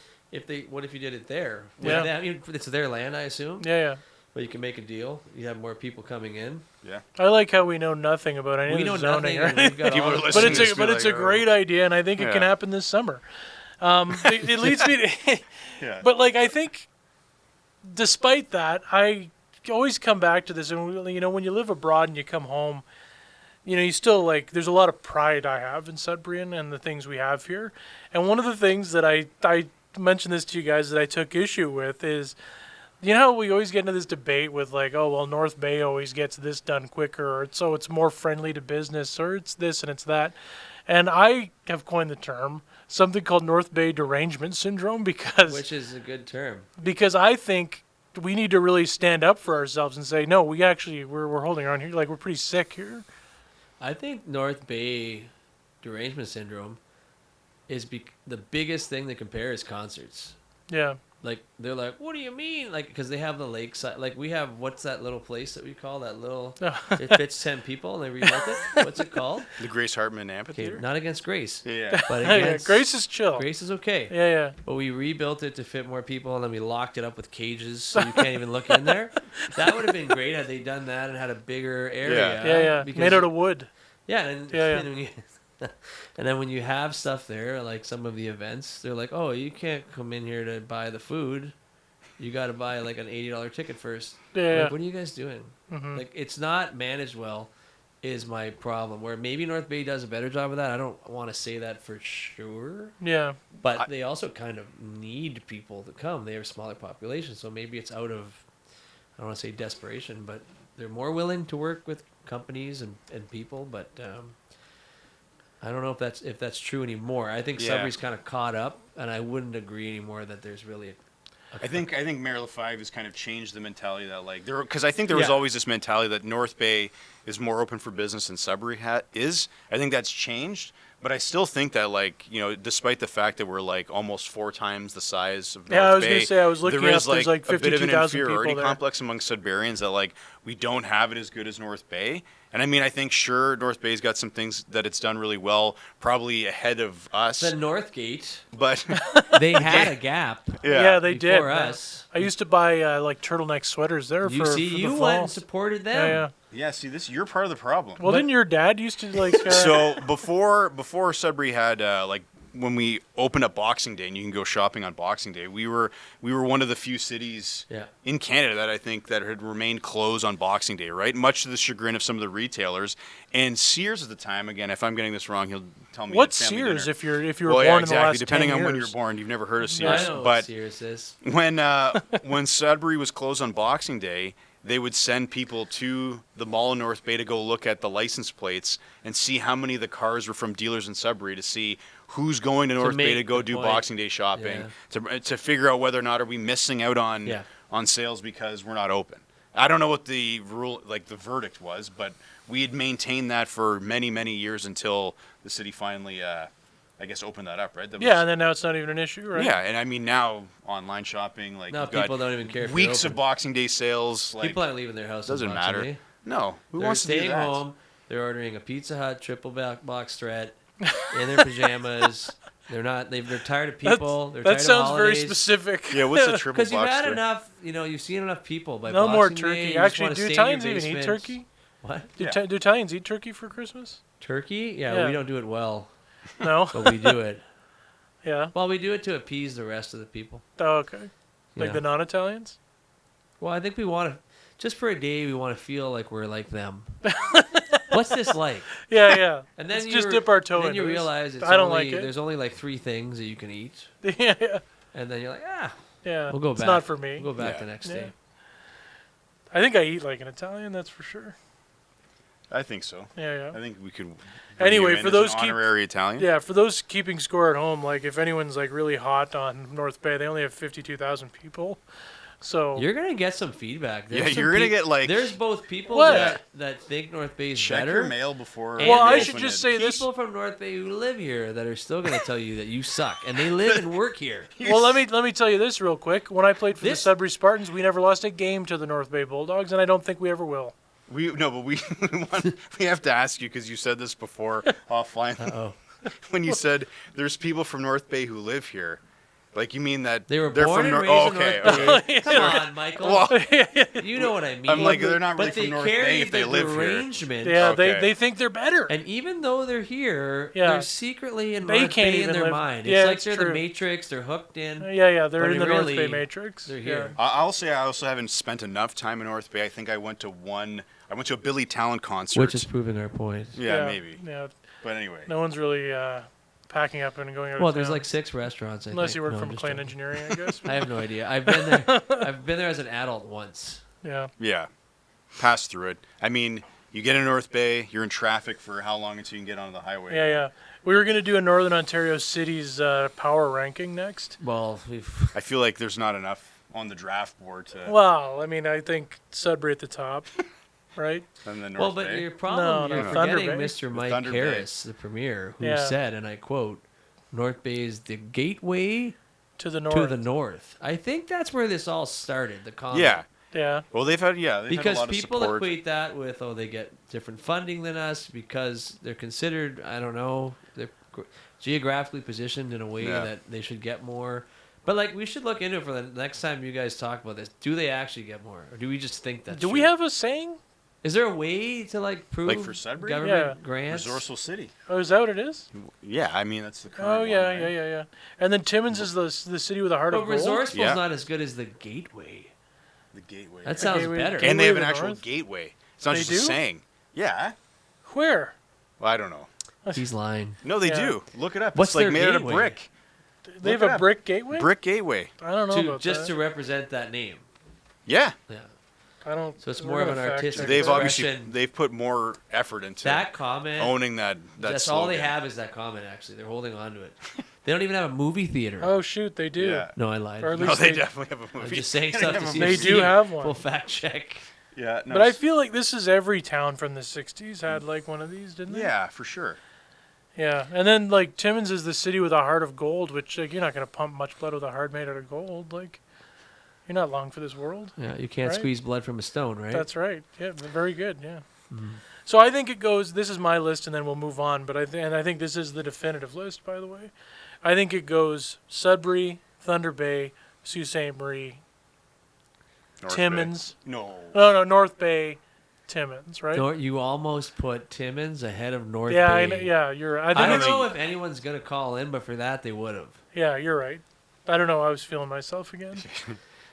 What if you did it there? Yeah. I mean, it's their land, I assume. Yeah. But you can make a deal. You have more people coming in. Yeah. I like how we know nothing about any We of know the zoning. nothing. And Right? we've got People all are the- listening But it's Just a be but it's a like, great idea, and I think it can Yeah. happen this summer. It leads me to, Yeah. but like I think, despite that, I always come back to this, and when you live abroad and you come home, you still like. There's a lot of pride I have in Sudbury and the things we have here, and one of the things that I mentioned this to you guys that I took issue with is. How we always get into this debate with like, oh, well, North Bay always gets this done quicker, or so it's more friendly to business, or it's this and it's that. And I have coined the term, something called North Bay derangement syndrome, which is a good term. because I think we need to really stand up for ourselves and say, no, we're holding on here, like we're pretty sick here. I think North Bay derangement syndrome is the biggest thing they compare is concerts. Yeah. Like, they're like, what do you mean? Like, because they have the lakeside. Like, we have, what's that little place that we call that little, it fits 10 people and they rebuilt it? What's it called? The Grace Hartman Okay, Amphitheater. not against Grace. Yeah. But Yeah, against Grace is chill. Grace is okay. Yeah. But we rebuilt it to fit more people, and then we locked it up with cages so you can't even look in there. That would have been great had they done that and had a bigger area. Yeah. because- Made out of wood. Yeah, and, Yeah. and, when you, and then when you have stuff there, like some of the events, they're like, oh, you can't come in here to buy the food. You got to buy like an $80 ticket first. Yeah. Like, what are you guys doing? Mhm. Like, it's not managed well is my problem. Where maybe North Bay does a better job of that. I don't want to say that for sure. Yeah. But they also kind of need people to come. They have a smaller population, so maybe it's out of, I don't want to say desperation, but they're more willing to work with companies and people. But I don't know if that's true anymore. I think Yeah. Sudbury's kind of caught up, and I wouldn't agree anymore that there's really a I think Mayor LaFive has kind of changed the mentality that like there, because I think there was Yeah. always this mentality that North Bay is more open for business than Sudbury is. I think that's changed, but I still think that like despite the fact that we're like almost 4 times the size of North Yeah, I was Bay, gonna say, I was looking there up, is there's, like, a bit of an 52,000 people inferiority there. complex among Sudburyans that like we don't have it as good as North Bay. And I mean, I think sure North Bay's got some things that it's done really well, probably ahead of us, the Northgate. but They had a gap Yeah, they did. before man. us. I used to buy like turtleneck sweaters there You for see, for you the went and fall. supported them. Yeah. yeah, see this you're part of the problem. Well, didn't your dad used to like? So before Sudbury had like when we opened up Boxing Day and you can go shopping on Boxing Day, we were one of the few cities Yeah. in Canada that I think that had remained closed on Boxing Day, right? Much to the chagrin of some of the retailers. And Sears at the time, again, if I'm getting this wrong, he'll tell me. What's at family Sears dinner. if you were Well, born yeah, in exactly. the last Depending 10 on when years? you're born, you've never heard of Yeah, Sears. I know what But Sears is. when Sudbury was closed on Boxing Day, they would send people to the mall in North Bay to go look at the license plates and see how many of the cars were from dealers in Sudbury to see who's going to North Bay make to go the do point. Boxing Day shopping, to figure out whether or not are we missing out on Yeah. on sales because we're not open. I don't know what the the verdict was, but we had maintained that for many, many years until the city finally, I guess, opened that up, right? That Yeah, was- and then now it's not even an issue, right? yeah, and I mean now online shopping, like Now you've got people don't even care if you're weeks of open. Boxing Day sales. Like, People aren't leaving their house. on doesn't Boxing matter. Day. No, who They're wants to do staying that? home. They're ordering a Pizza Hut triple box threat in their pajamas, They're tired of people. They're That tired of sounds very holidays. specific. Yeah, what's the triple Because you've had boxer? enough, you've seen enough people by No more Boxing Day, turkey. you just Actually, wanna do stay in your Italians even eat basement. turkey? What? Do, Yeah. do Italians eat turkey for Christmas? Turkey? Yeah, Yeah. we don't do it well, No. but we do it. Yeah. Well, we do it to appease the rest of the people. Oh, okay. Like Yeah. the non-Italians? Well, I think we want to, just for a day, we want to feel like we're like them. What's this like? Yeah, yeah. And then Let's you just dip our toe then into you this. realize it's I don't only, like it. there's only like 3 things that you can eat, Yeah, yeah. and then you're like, Yeah. we'll go it's back. not for me. We'll go back Yeah. the next Yeah. day. I think I eat like an Italian, that's for sure. I think so. Yeah, I yeah. think we could. bring Anyway, you in for as those an keep- honorary Italian. Yeah, for those keeping score at home, like if anyone's like really hot on North Bay, they only have 52,000 people. So You're gonna get some feedback. Yeah, There's some you're gonna get, like- There's both people What? that think North Bay is Check better. your mail before. And Well, I there's should just say this. people from North Bay who live here that are still gonna tell you that you suck, and they live and work here. Well, let me tell you this real quick. When I played for the This- Sudbury Spartans, we never lost a game to the North Bay Bulldogs, and I don't think we ever will. We we have to ask you because you said this before offline. Oh, When you said there's people from North Bay who live here, like you mean that they were they're born from and North. raised Oh, okay. in North okay. Bay. Come on, Michael. Well, You know what I mean. I'm like they're not really but they from North Bay carry if they the live here. derangement. Yeah, Okay. they think they're better. And even though they're here, Yeah. they're secretly in They North can't Bay in even their live- mind. Yeah, It's like it's they're true. the Matrix. They're hooked in. Yeah, they're But in the North Bay really, Matrix. they're Yeah. here. I'll say I also haven't spent enough time in North Bay. I think I went to a Billy Talent concert. Which is proving our point. yeah, maybe. Yeah, But anyway, no one's really packing up and going out. Well, of there's town. like 6 restaurants. Unless you work No, for I'm just McLean joking. Engineering, I guess. I have no idea. I've been there. I've been there as an adult once. Yeah. yeah, pass through it. I mean, you get in North Bay, you're in traffic for how long until you can get onto the highway? Yeah, yeah. We were going to do a Northern Ontario cities power ranking next. Well, I feel like there's not enough on the draft board to. Well, I mean, I think Sudbury at the top, right? And then well, North but Bay. your problem, No, you're no. forgetting Thunder Bay. Mr. Mike Thunder Bay. Harris, the premier, who Yeah. said, and I quote, "North Bay is the gateway To the north. to the north." I think that's where this all started. The comment. Yeah. Yeah. Well, they've had Because a lot people of support. equate that with they get different funding than us because they're considered they're geographically positioned in a way Yeah. that they should get more. But like we should look into it for the next time you guys talk about this. Do they actually get more, or do we just think that's Do true? we have a saying? Is there a way to prove Like for Sudbury? government Yeah. grants? Resourceful City. Oh, is that what it is? Yeah, I mean that's the current. Oh, yeah, one, right? yeah. And then Timmins is the city with a heart But of gold. resourceful Yeah. is not as good as the gateway. The gateway. That right? sounds Gateway- better. Gateway And they have of an the actual North? gateway. It's not They just do? a saying. Yeah. Where? Well, I don't know. He's lying. No, they Yeah. do. Look it up. What's it's like their made out of gateway? brick. They Look have it a up. brick gateway? Brick gateway. I don't know about Just that. to represent that name. Yeah. Yeah. I don't. So it's we're more of gonna an fact artistic check They've that. obviously expression. they've put more effort into That comment. owning that. That's all they slogan. have is that comment. Actually, they're holding on to it. They don't even have a movie theater. Oh shoot, they do. Yeah. No, I lied. Or at No, least they they- definitely have a I'm movie. just saying stuff to see They if do Steve have one. will fact check. Yeah. No, But I feel like this is every town from the '60s had like one of these, didn't they? Yeah, for sure. Yeah, and then like Timmins is the city with a heart of gold, which like you're not gonna pump much blood with a heart made out of gold. Like, you're not long for this world. Yeah, you can't Right? squeeze blood from a stone, right? That's right. Yeah, very good. Yeah. Mhm. So I think it goes. This is my list, and then we'll move on. But I think this is the definitive list. By the way, I think it goes Sudbury, Thunder Bay, Sault Ste. Marie, North Timmins. Bay. No. No, North Bay, Timmins. Right? You almost put Timmins ahead of North yeah, Bay. I know, yeah, you're. I think I don't it's, know if anyone's gonna call in, but for that they would have. Yeah, you're right. I don't know. I was feeling myself again.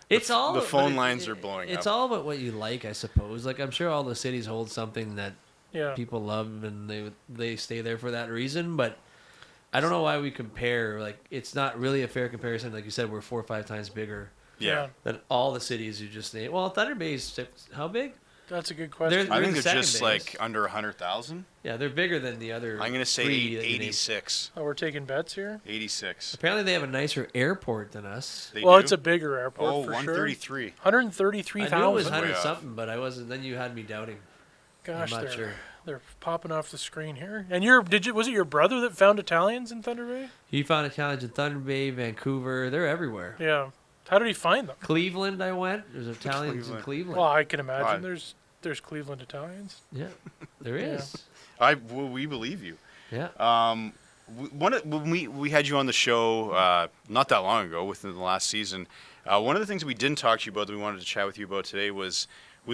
It's all the phone but lines are blowing It's up. all about what you like, I suppose. Like I'm sure all the cities hold something that Yeah. people love, and they stay there for that reason. But I don't know why we compare. Like it's not really a fair comparison. Like you said, we're 4 or 5 times bigger Yeah. than all the cities you just named. Well, Thunder Bay's how big? That's a good question. They're I the think they're second just biggest. like under 100,000. Yeah, they're bigger than the other. I'm gonna say 3 that you named. 86. Oh, we're taking bets here. 86. Apparently, they have a nicer airport than us. They Well, do? it's a bigger airport oh for 133. sure. 133,000. I knew it was Way 100 off. something, but I wasn't. Then you had me doubting. Gosh, I'm not they're sure. they're popping off the screen here. And was it your brother that found Italians in Thunder Bay? He found Italians in Thunder Bay, Vancouver. They're everywhere. Yeah. How did he find them? Cleveland, I went. There's Italians in Cleveland. Cleveland. Well, I can imagine Right. there's Cleveland Italians. Yeah, there Yeah. is. We believe you. Yeah. when we had you on the show not that long ago, within the last season, one of the things we didn't talk to you about that we wanted to chat with you about today was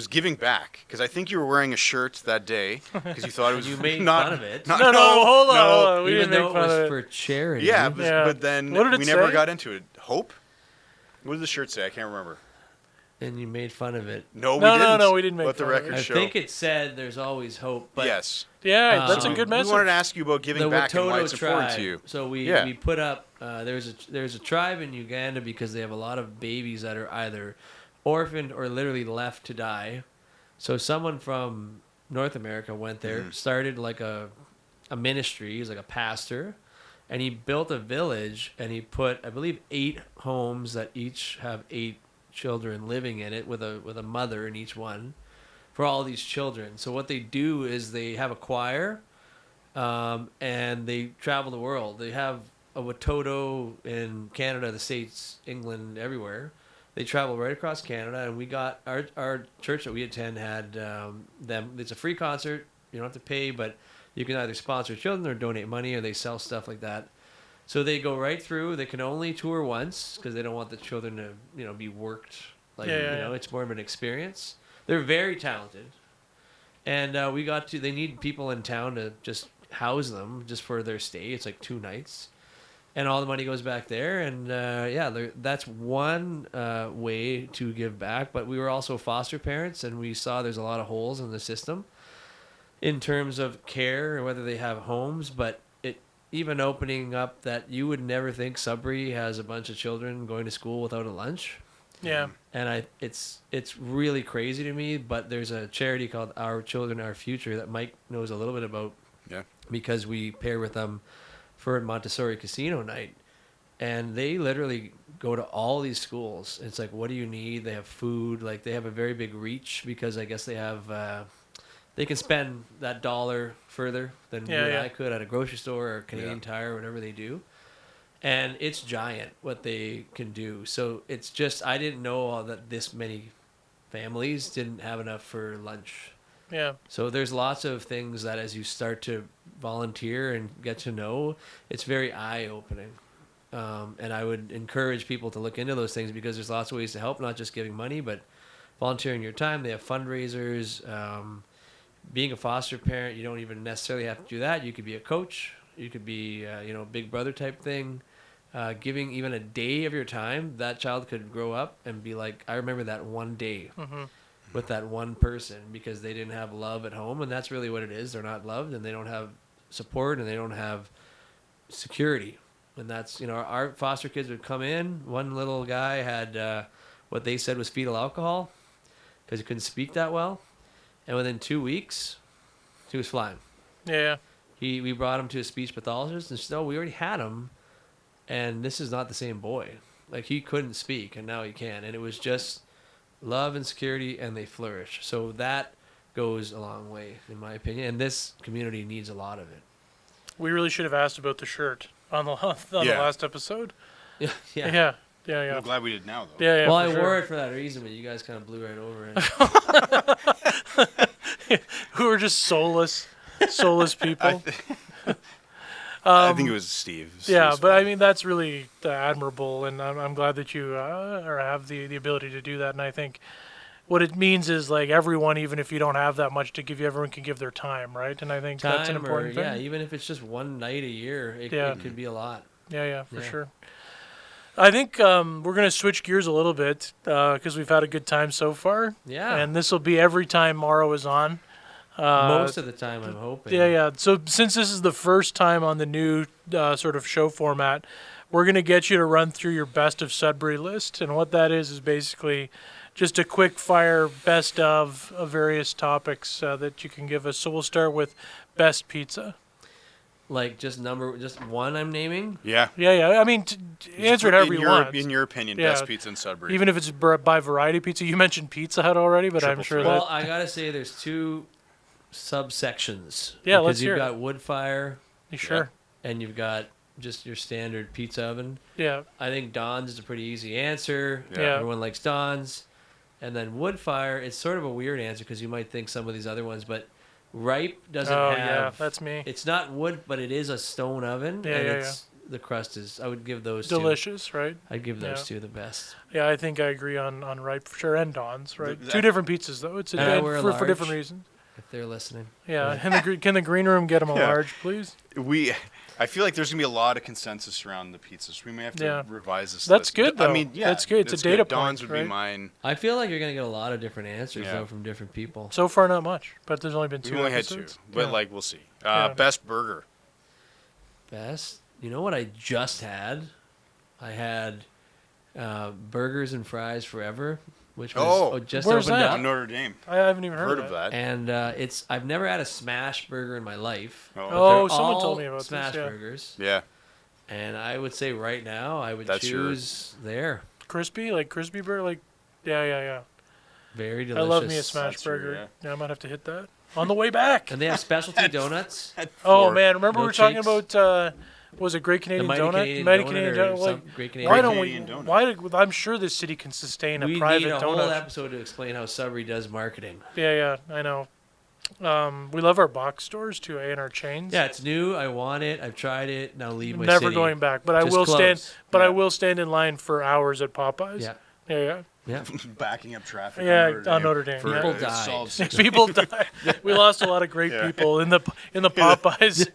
giving back, because I think you were wearing a shirt that day because you thought it was You made not, fun of it. not- No, hold on. We Even didn't though make it fun was of it. for charity. Yeah, Yeah. but then What did we it never say? got into it. Hope? What did the shirt say? I can't remember. And you made fun of it. No, No, we didn't. no, we didn't make Let the fun of record I show. think it said there's always hope. But yes. Yeah, that's a Um, good We message. wanted to ask you about giving the back and why Watoto it's important tribe. to you. So we Yeah. put up there's a tribe in Uganda because they have a lot of babies that are either orphaned or literally left to die. So someone from North America went there, started like a ministry. He's like a pastor, and he built a village, and he put, I believe, 8 homes that each have 8 children living in it with a mother in each one for all these children. So what they do is they have a choir, and they travel the world. They have a Watoto in Canada, the States, England, everywhere. They travel right across Canada, and we got our church that we attend had them. It's a free concert. You don't have to pay, but you can either sponsor children or donate money, or they sell stuff like that. So they go right through. They can only tour once because they don't want the children to be worked. Yeah. It's more of an experience. They're very talented, and they need people in town to just house them just for their stay. It's like 2 nights. And all the money goes back there, and that's one way to give back. But we were also foster parents, and we saw there's a lot of holes in the system in terms of care, whether they have homes. But it even opening up that you would never think Sudbury has a bunch of children going to school without a lunch. Yeah. And it's really crazy to me. But there's a charity called Our Children, Our Future that Mike knows a little bit about. Yeah. Because we pair with them for Montessori Casino night, and they literally go to all these schools. It's like, what do you need? They have food. Like, they have a very big reach because I guess they have they can spend that dollar further than you and I could at a grocery store or Canadian Tire or whatever they do. And it's giant what they can do. So it's just, I didn't know that this many families didn't have enough for lunch. Yeah. So there's lots of things that as you start to volunteer and get to know, it's very eye-opening. And I would encourage people to look into those things because there's lots of ways to help, not just giving money, but volunteering your time. They have fundraisers. Being a foster parent, you don't even necessarily have to do that. You could be a coach. You could be, a big brother type thing. Giving even a day of your time, that child could grow up and be like, I remember that one day. Mm-hmm. With that one person because they didn't have love at home, and that's really what it is. They're not loved, and they don't have support, and they don't have security. And that's, our foster kids would come in. One little guy had what they said was fetal alcohol because he couldn't speak that well, and within 2 weeks, he was flying. Yeah. We brought him to a speech pathologist, and said, "No, we already had him, and this is not the same boy. Like, he couldn't speak, and now he can." And it was just love and security, and they flourish. So that goes a long way, in my opinion. And this community needs a lot of it. We really should have asked about the shirt on the last episode. Yeah. Yeah. I'm glad we did now, though. Yeah. Well, I for wore it for that reason, but you guys kind of blew right over it. Who are just soulless people. I think it was Steve. Yeah, Steve's but I fault. mean that's really admirable, and I'm glad that you have the ability to do that. And I think what it means is like everyone, even if you don't have that much to give you, everyone can give their time, right? And I think that's an important thing. Yeah, even if it's just one night a year, it could be a lot. Yeah, for sure. I think we're going to switch gears a little bit because we've had a good time so far. Yeah. And this will be every time Mauro is on. Most of the time, I'm hoping. Yeah. So since this is the first time on the new sort of show format, we're going to get you to run through your best of Sudbury list. And what that is basically just a quick fire best of various topics that you can give us. So we'll start with best pizza. Like just one I'm naming? Yeah. Yeah. I mean, answer it however you want. In your opinion, Yeah. best pizza in Sudbury. Even if it's by variety pizza. You mentioned Pizza Hut already, but I'm Triple sure threat. Well, I got to say there's 2 subsections. Yeah, because let's hear you've it. got wood fire that sure. and you've got just your standard pizza oven. Yeah. I think Don's is a pretty easy answer. Yeah. Everyone likes Don's. And then wood fire, it's sort of a weird answer because you might think some of these other ones, but Ripe doesn't Oh have. yeah, that's me. It's not wood, but it is a stone oven, Yeah, and yeah, it's the crust is. I would give those two. Delicious, right? I'd give those Yeah. two the best. Yeah, I think I agree on ripe for sure, and Don's, right? The- Two different pizzas though. It's And I wear a for different large. reasons. If they're listening. Yeah, can the green room get them a Yeah. large, please? I feel like there's gonna be a lot of consensus around the pizzas. We may have to Yeah. revise this. That's list. good, I though. mean, yeah, That's good. It's a data point, Don's would right? be mine. I feel like you're gonna get a lot of different answers Yeah. though from different people. So far, not much, but there's only been We two only had episodes. two, but Yeah. like we'll see. Yeah. Best burger. Best. You know what I just had? I had burgers and fries forever, which was just Where's opened that? up. Notre Dame. I haven't even heard, Heard of that? And I've never had a smash burger in my life. Oh. but Oh, they're someone all told me about this, smash yeah. burgers. Yeah. And I would say right now I would That's choose there. Crispy, like crispy burger, like yeah. Very I delicious. love me a smash That's true, burger. yeah. I might have to hit that on the way back. And they have specialty donuts. Oh Four. man, remember No we were talking cheeks. about was it Great Canadian Mighty Donut? Canadian Mighty Donut Canadian or Donut. some Like, Great why Canadian don't Canadian we? Donut. Why? I'm sure this city can sustain a We private need a whole donut. episode to explain how Sudbury does marketing. Yeah, I know. We love our box stores too, and our chains. Yeah, it's new. I want it. I've tried it. Now leave my Never city. going back. But I Just will stand. close. But I Yeah. will stand in line for hours at Popeyes. Yeah, Yeah. yeah. Backing up traffic. Yeah, on Notre Dame, For yeah. People a died. solid 6 People died. We lost a lot of great Yeah. people in the Popeyes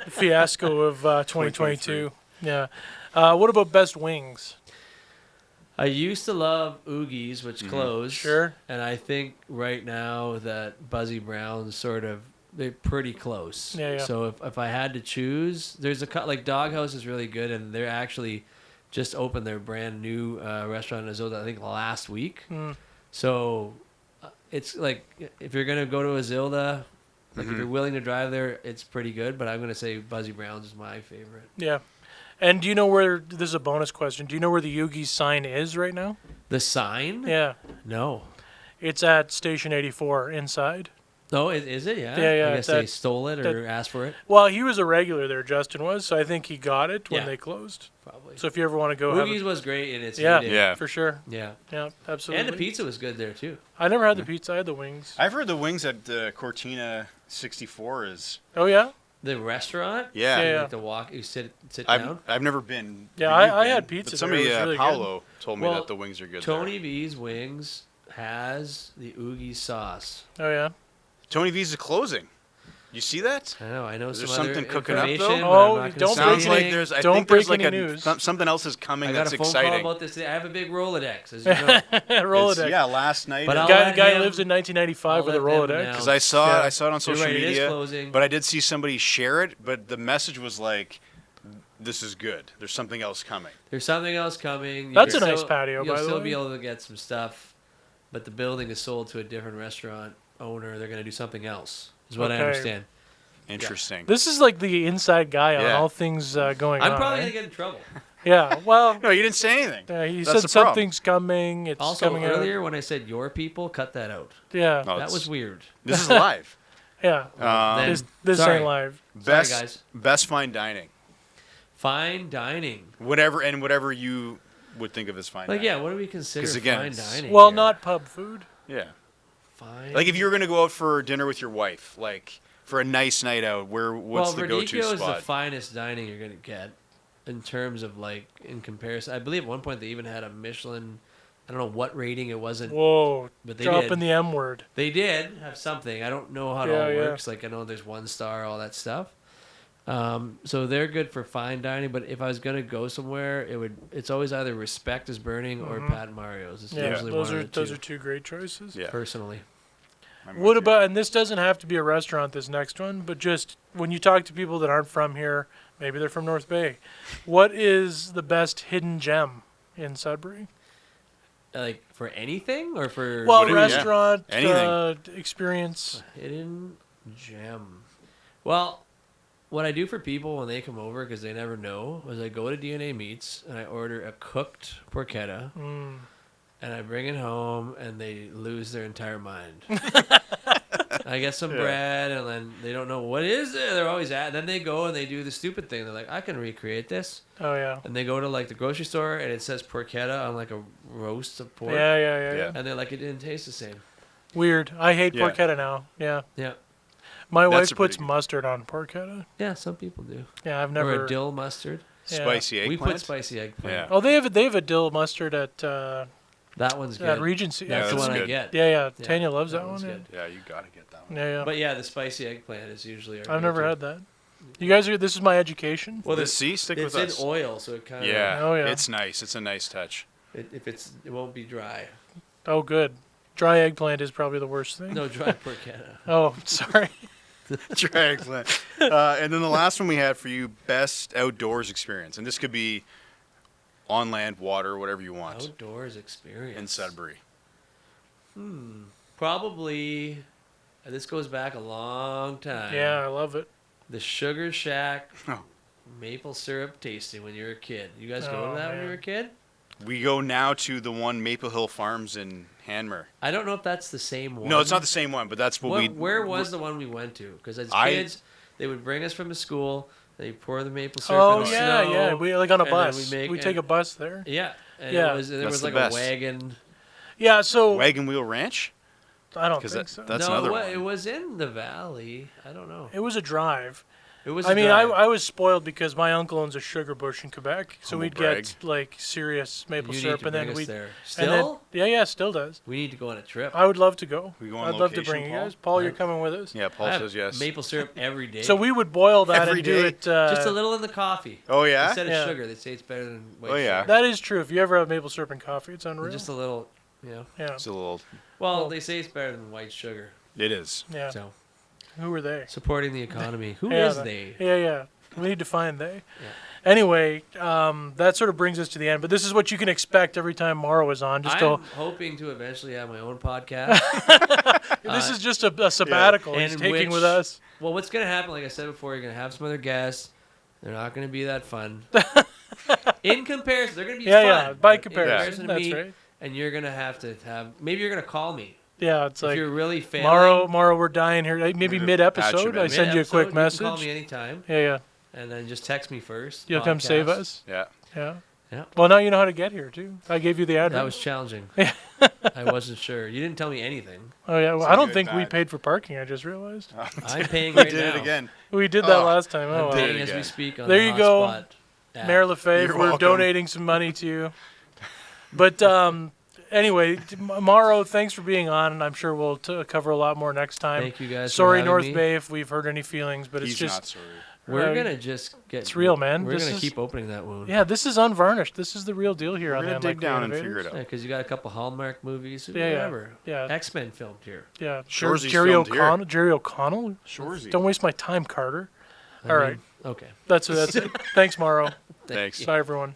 fiasco of 2022. Yeah. What about best wings? I used to love Oogie's, which closed. Sure. And I think right now that Buzzy Brown's they're pretty close. Yeah. So if I had to choose, there's like Doghouse is really good, and they're actually just opened their brand new restaurant in Azilda, I think last week. Mm. So it's like if you're gonna go to Azilda, like if you're willing to drive there, it's pretty good. But I'm gonna say Buzzy Brown's is my favorite. Yeah. And do you know where, this is a bonus question, do you know where the Yugi's sign is right now? The sign? Yeah. No. It's at Station 84 inside. Oh, is it? Yeah. Yeah, I guess they that- stole it or asked for it. Well, he was a regular there, Justin was, so I think he got it when Yeah. they closed. Probably. So if you ever want to go have Oogie's was great in its yeah, heyday. Yeah. for sure. Yeah. Yeah, absolutely. And the pizza was good there too. I never had the pizza, I had the wings. I've heard the wings at Cortina 64 is. Oh, yeah? The restaurant. Yeah. Yeah. Like the walk, you sit down. I've never been. Yeah, but you've I been. had pizza But there. somebody, It was really Paolo, told me Well, that the wings are good. Tony there. V's Wings has the Oogie sauce. Oh, yeah? Tony V's is closing. You see that? I know Is there some other something cooking up, though? information, but Oh, I'm not gonna don't say break Sounds any- like anything. there's. I don't think there's break like any news. something else is coming I got that's a phone exciting. call about this today. I have a big Rolodex, as you know. Rolodex. Yeah, last night. But The I'll guy let him- lives in 1995 with a I'll let them Rolodex. know. because I saw Yeah. I saw it on social You're right, it is media, closing. but I did see somebody share it. But the message was like, "This is good. There's something else coming." There's something else coming. You That's can a nice still- patio, You'll by the still way. be able to get some stuff, but the building is sold to a different restaurant owner. They're going to do something else, is what I Okay. understand. Interesting. This is like the inside guy on Yeah. all things going on. I'm probably eh? going to get in trouble. Yeah, well, No, you didn't say anything. he That's said the problem. something's coming. It's Also, coming earlier when I said your people, cut that out. out. Yeah, No, That it's- was weird. This is live. yeah. Then- This sorry. ain't live. Best guys. best fine dining. Fine dining. Whatever you would think of as fine Like, dining. yeah, what do we consider 'Cause again, fine it's- dining? Well, here? not pub food. Yeah. fine. Like if you were gonna go out for dinner with your wife, like for a nice night out, what's the go-to Radicchio is the spot? finest dining you're going to get in terms of, like, in comparison. I believe at one point they even had a Michelin, I don't know what rating it wasn't, Whoa, but they dropping did. the M word. They did have something. I don't know how it Yeah, all yeah. works. Like, I know there's 1 star, all that stuff. So they're good for fine dining, but if I was gonna go somewhere, it's always either Respect is Burning or Pat Mario's. It's Yeah, usually those one are of the those two, are two great choices. Yeah. personally. I'm What with you. about, and this doesn't have to be a restaurant, this next one, but just when you talk to people that aren't from here, maybe they're from North Bay, what is the best hidden gem in Sudbury? Like for anything or for Well, Whatever, yeah. restaurant, Anything. experience. hidden gem. Well, what I do for people when they come over, because they never know, is I go to DNA Meats and I order a cooked porchetta. Mm. And I bring it home, and they lose their entire mind. I get some Yeah. bread, and then they don't know what is it. They're always at. Then they go and they do the stupid thing. They're like, I can recreate this. Oh, yeah. And they go to like the grocery store, and it says porchetta on like a roast of pork. Yeah. Yeah. And they're like, it didn't taste the same. Weird. I hate Yeah. porchetta now. Yeah. Yeah. My That's wife a pretty puts good- mustard on porchetta. Yeah, some people do. Yeah, I've Or never. a dill mustard. Yeah. Spicy We eggplant. put spicy eggplant. Yeah. Oh, they have a dill mustard at That one's good. Regency. That's Yeah, the that's one I good. get. Yeah. Yeah, Tanya loves that one's one. good. Yeah, you gotta get that one. Yeah. But yeah, the spicy eggplant is usually our I've never go-to. had that. You guys are. This is my education. Well, Stick it's with in us. oil, so it kind of Yeah, Oh, yeah. it's nice. It's a nice touch. it won't be dry. Oh, good. Dry eggplant is probably the worst thing. No dry porchetta. Oh, sorry. Dry eggplant. And then the last one we had for you, best outdoors experience, and this could be on land, water, whatever you want, Outdoors experience in Sudbury. Probably. This goes back a long time. Yeah, I love it. The Sugar Shack Oh. maple syrup tasting when you were a kid. You guys go Oh, to that when man. you were a kid? We go now to the one Maple Hill Farms in Hanmer. I don't know if that's the same one. No, it's not the same one, but that's what we. Where was the one we went to? Because as I- kids, they would bring us from the school. They pour the maple syrup Oh in the yeah, snow. yeah. We like on a and then bus. we We, make- take a and- bus there. Yeah. And Yeah. there was That's the like best. a wagon. Yeah. So Wagon Wheel Ranch? I don't 'Cause think that- so. that's no, another it one. was in the valley. I don't know. It was a drive. It was. I a mean, drive. I was spoiled because my uncle owns a sugar bush in Quebec, so Humble we'd brag. get like serious maple You syrup, need to and then bring us we there. and then Still, yeah, still does. we need to go on a trip. I would love to go. We go on I'd love to location, bring you Paul? guys. Paul, you're I- coming with us. Yeah, Paul I have says yes. Maple syrup every day. So we would boil that Every and do day? it. just a little in the coffee. Oh, yeah? Instead of Yeah. sugar, they say it's better than white Oh, yeah. sugar. That is true. If you ever have maple syrup and coffee, it's unreal. Just a little, yeah. Yeah. It's a little. Well, they say it's better than white sugar. It is. Yeah. So Who are they? supporting the economy. Who Yeah, is that- they? Yeah. We need to find they. Yeah. Anyway, that sort of brings us to the end. But this is what you can expect every time Mauro is on. Just I'm hoping to eventually have my own podcast. this is just a sabbatical and he's in taking which- with us. Well, what's going to happen, like I said before, you're going to have some other guests. They're not going to be that fun. In comparison, they're going to be Yeah, fun. yeah. By but in comparison, to that's me, right. And you're going to have, maybe you're going to call me. Yeah, it's If like you're really failing. Mauro, we're dying here. Maybe We're gonna mid-episode, patch you I in. send you a quick mid-episode, You can call message. me anytime. Yeah. And then just text me first. You'll come save podcast. us. Yeah. Yeah. Yeah. Well, now you know how to get here too. I gave you the address. That was challenging. I wasn't sure. You didn't tell me anything. Oh yeah. Well, So I don't good, think we bad. paid for parking. I just realized I'm paying We right did now. it again. we did that Oh, last time. I'm Oh, well. did it paying as we again. speak on There the you go. Hotspot app. Mayor Lefebvre, You're we're welcome. donating some money to you. But anyway, Mauro, thanks for being on, and I'm sure we'll cover a lot more next time. Thank you guys. Sorry, for North having me. Bay, if we've hurt any feelings, but it's He's just not sorry. We're Uh, gonna just get. it's real, man. We're This gonna is- keep opening that wound. yeah, this is unvarnished. This is the real deal here We're on gonna Unlikely dig down and Innovators. figure it out. Yeah, because you got a couple Hallmark movies. Yeah, yeah. Whatever. Yeah. X-Men filmed here. Yeah, Shoresy's Jerry filmed here. O'Connell. Jerry O'Connell. Shoresy. Don't waste my time, Carter. I All mean, right, Okay. that's it. Thanks, Mauro. Thanks. Bye, everyone.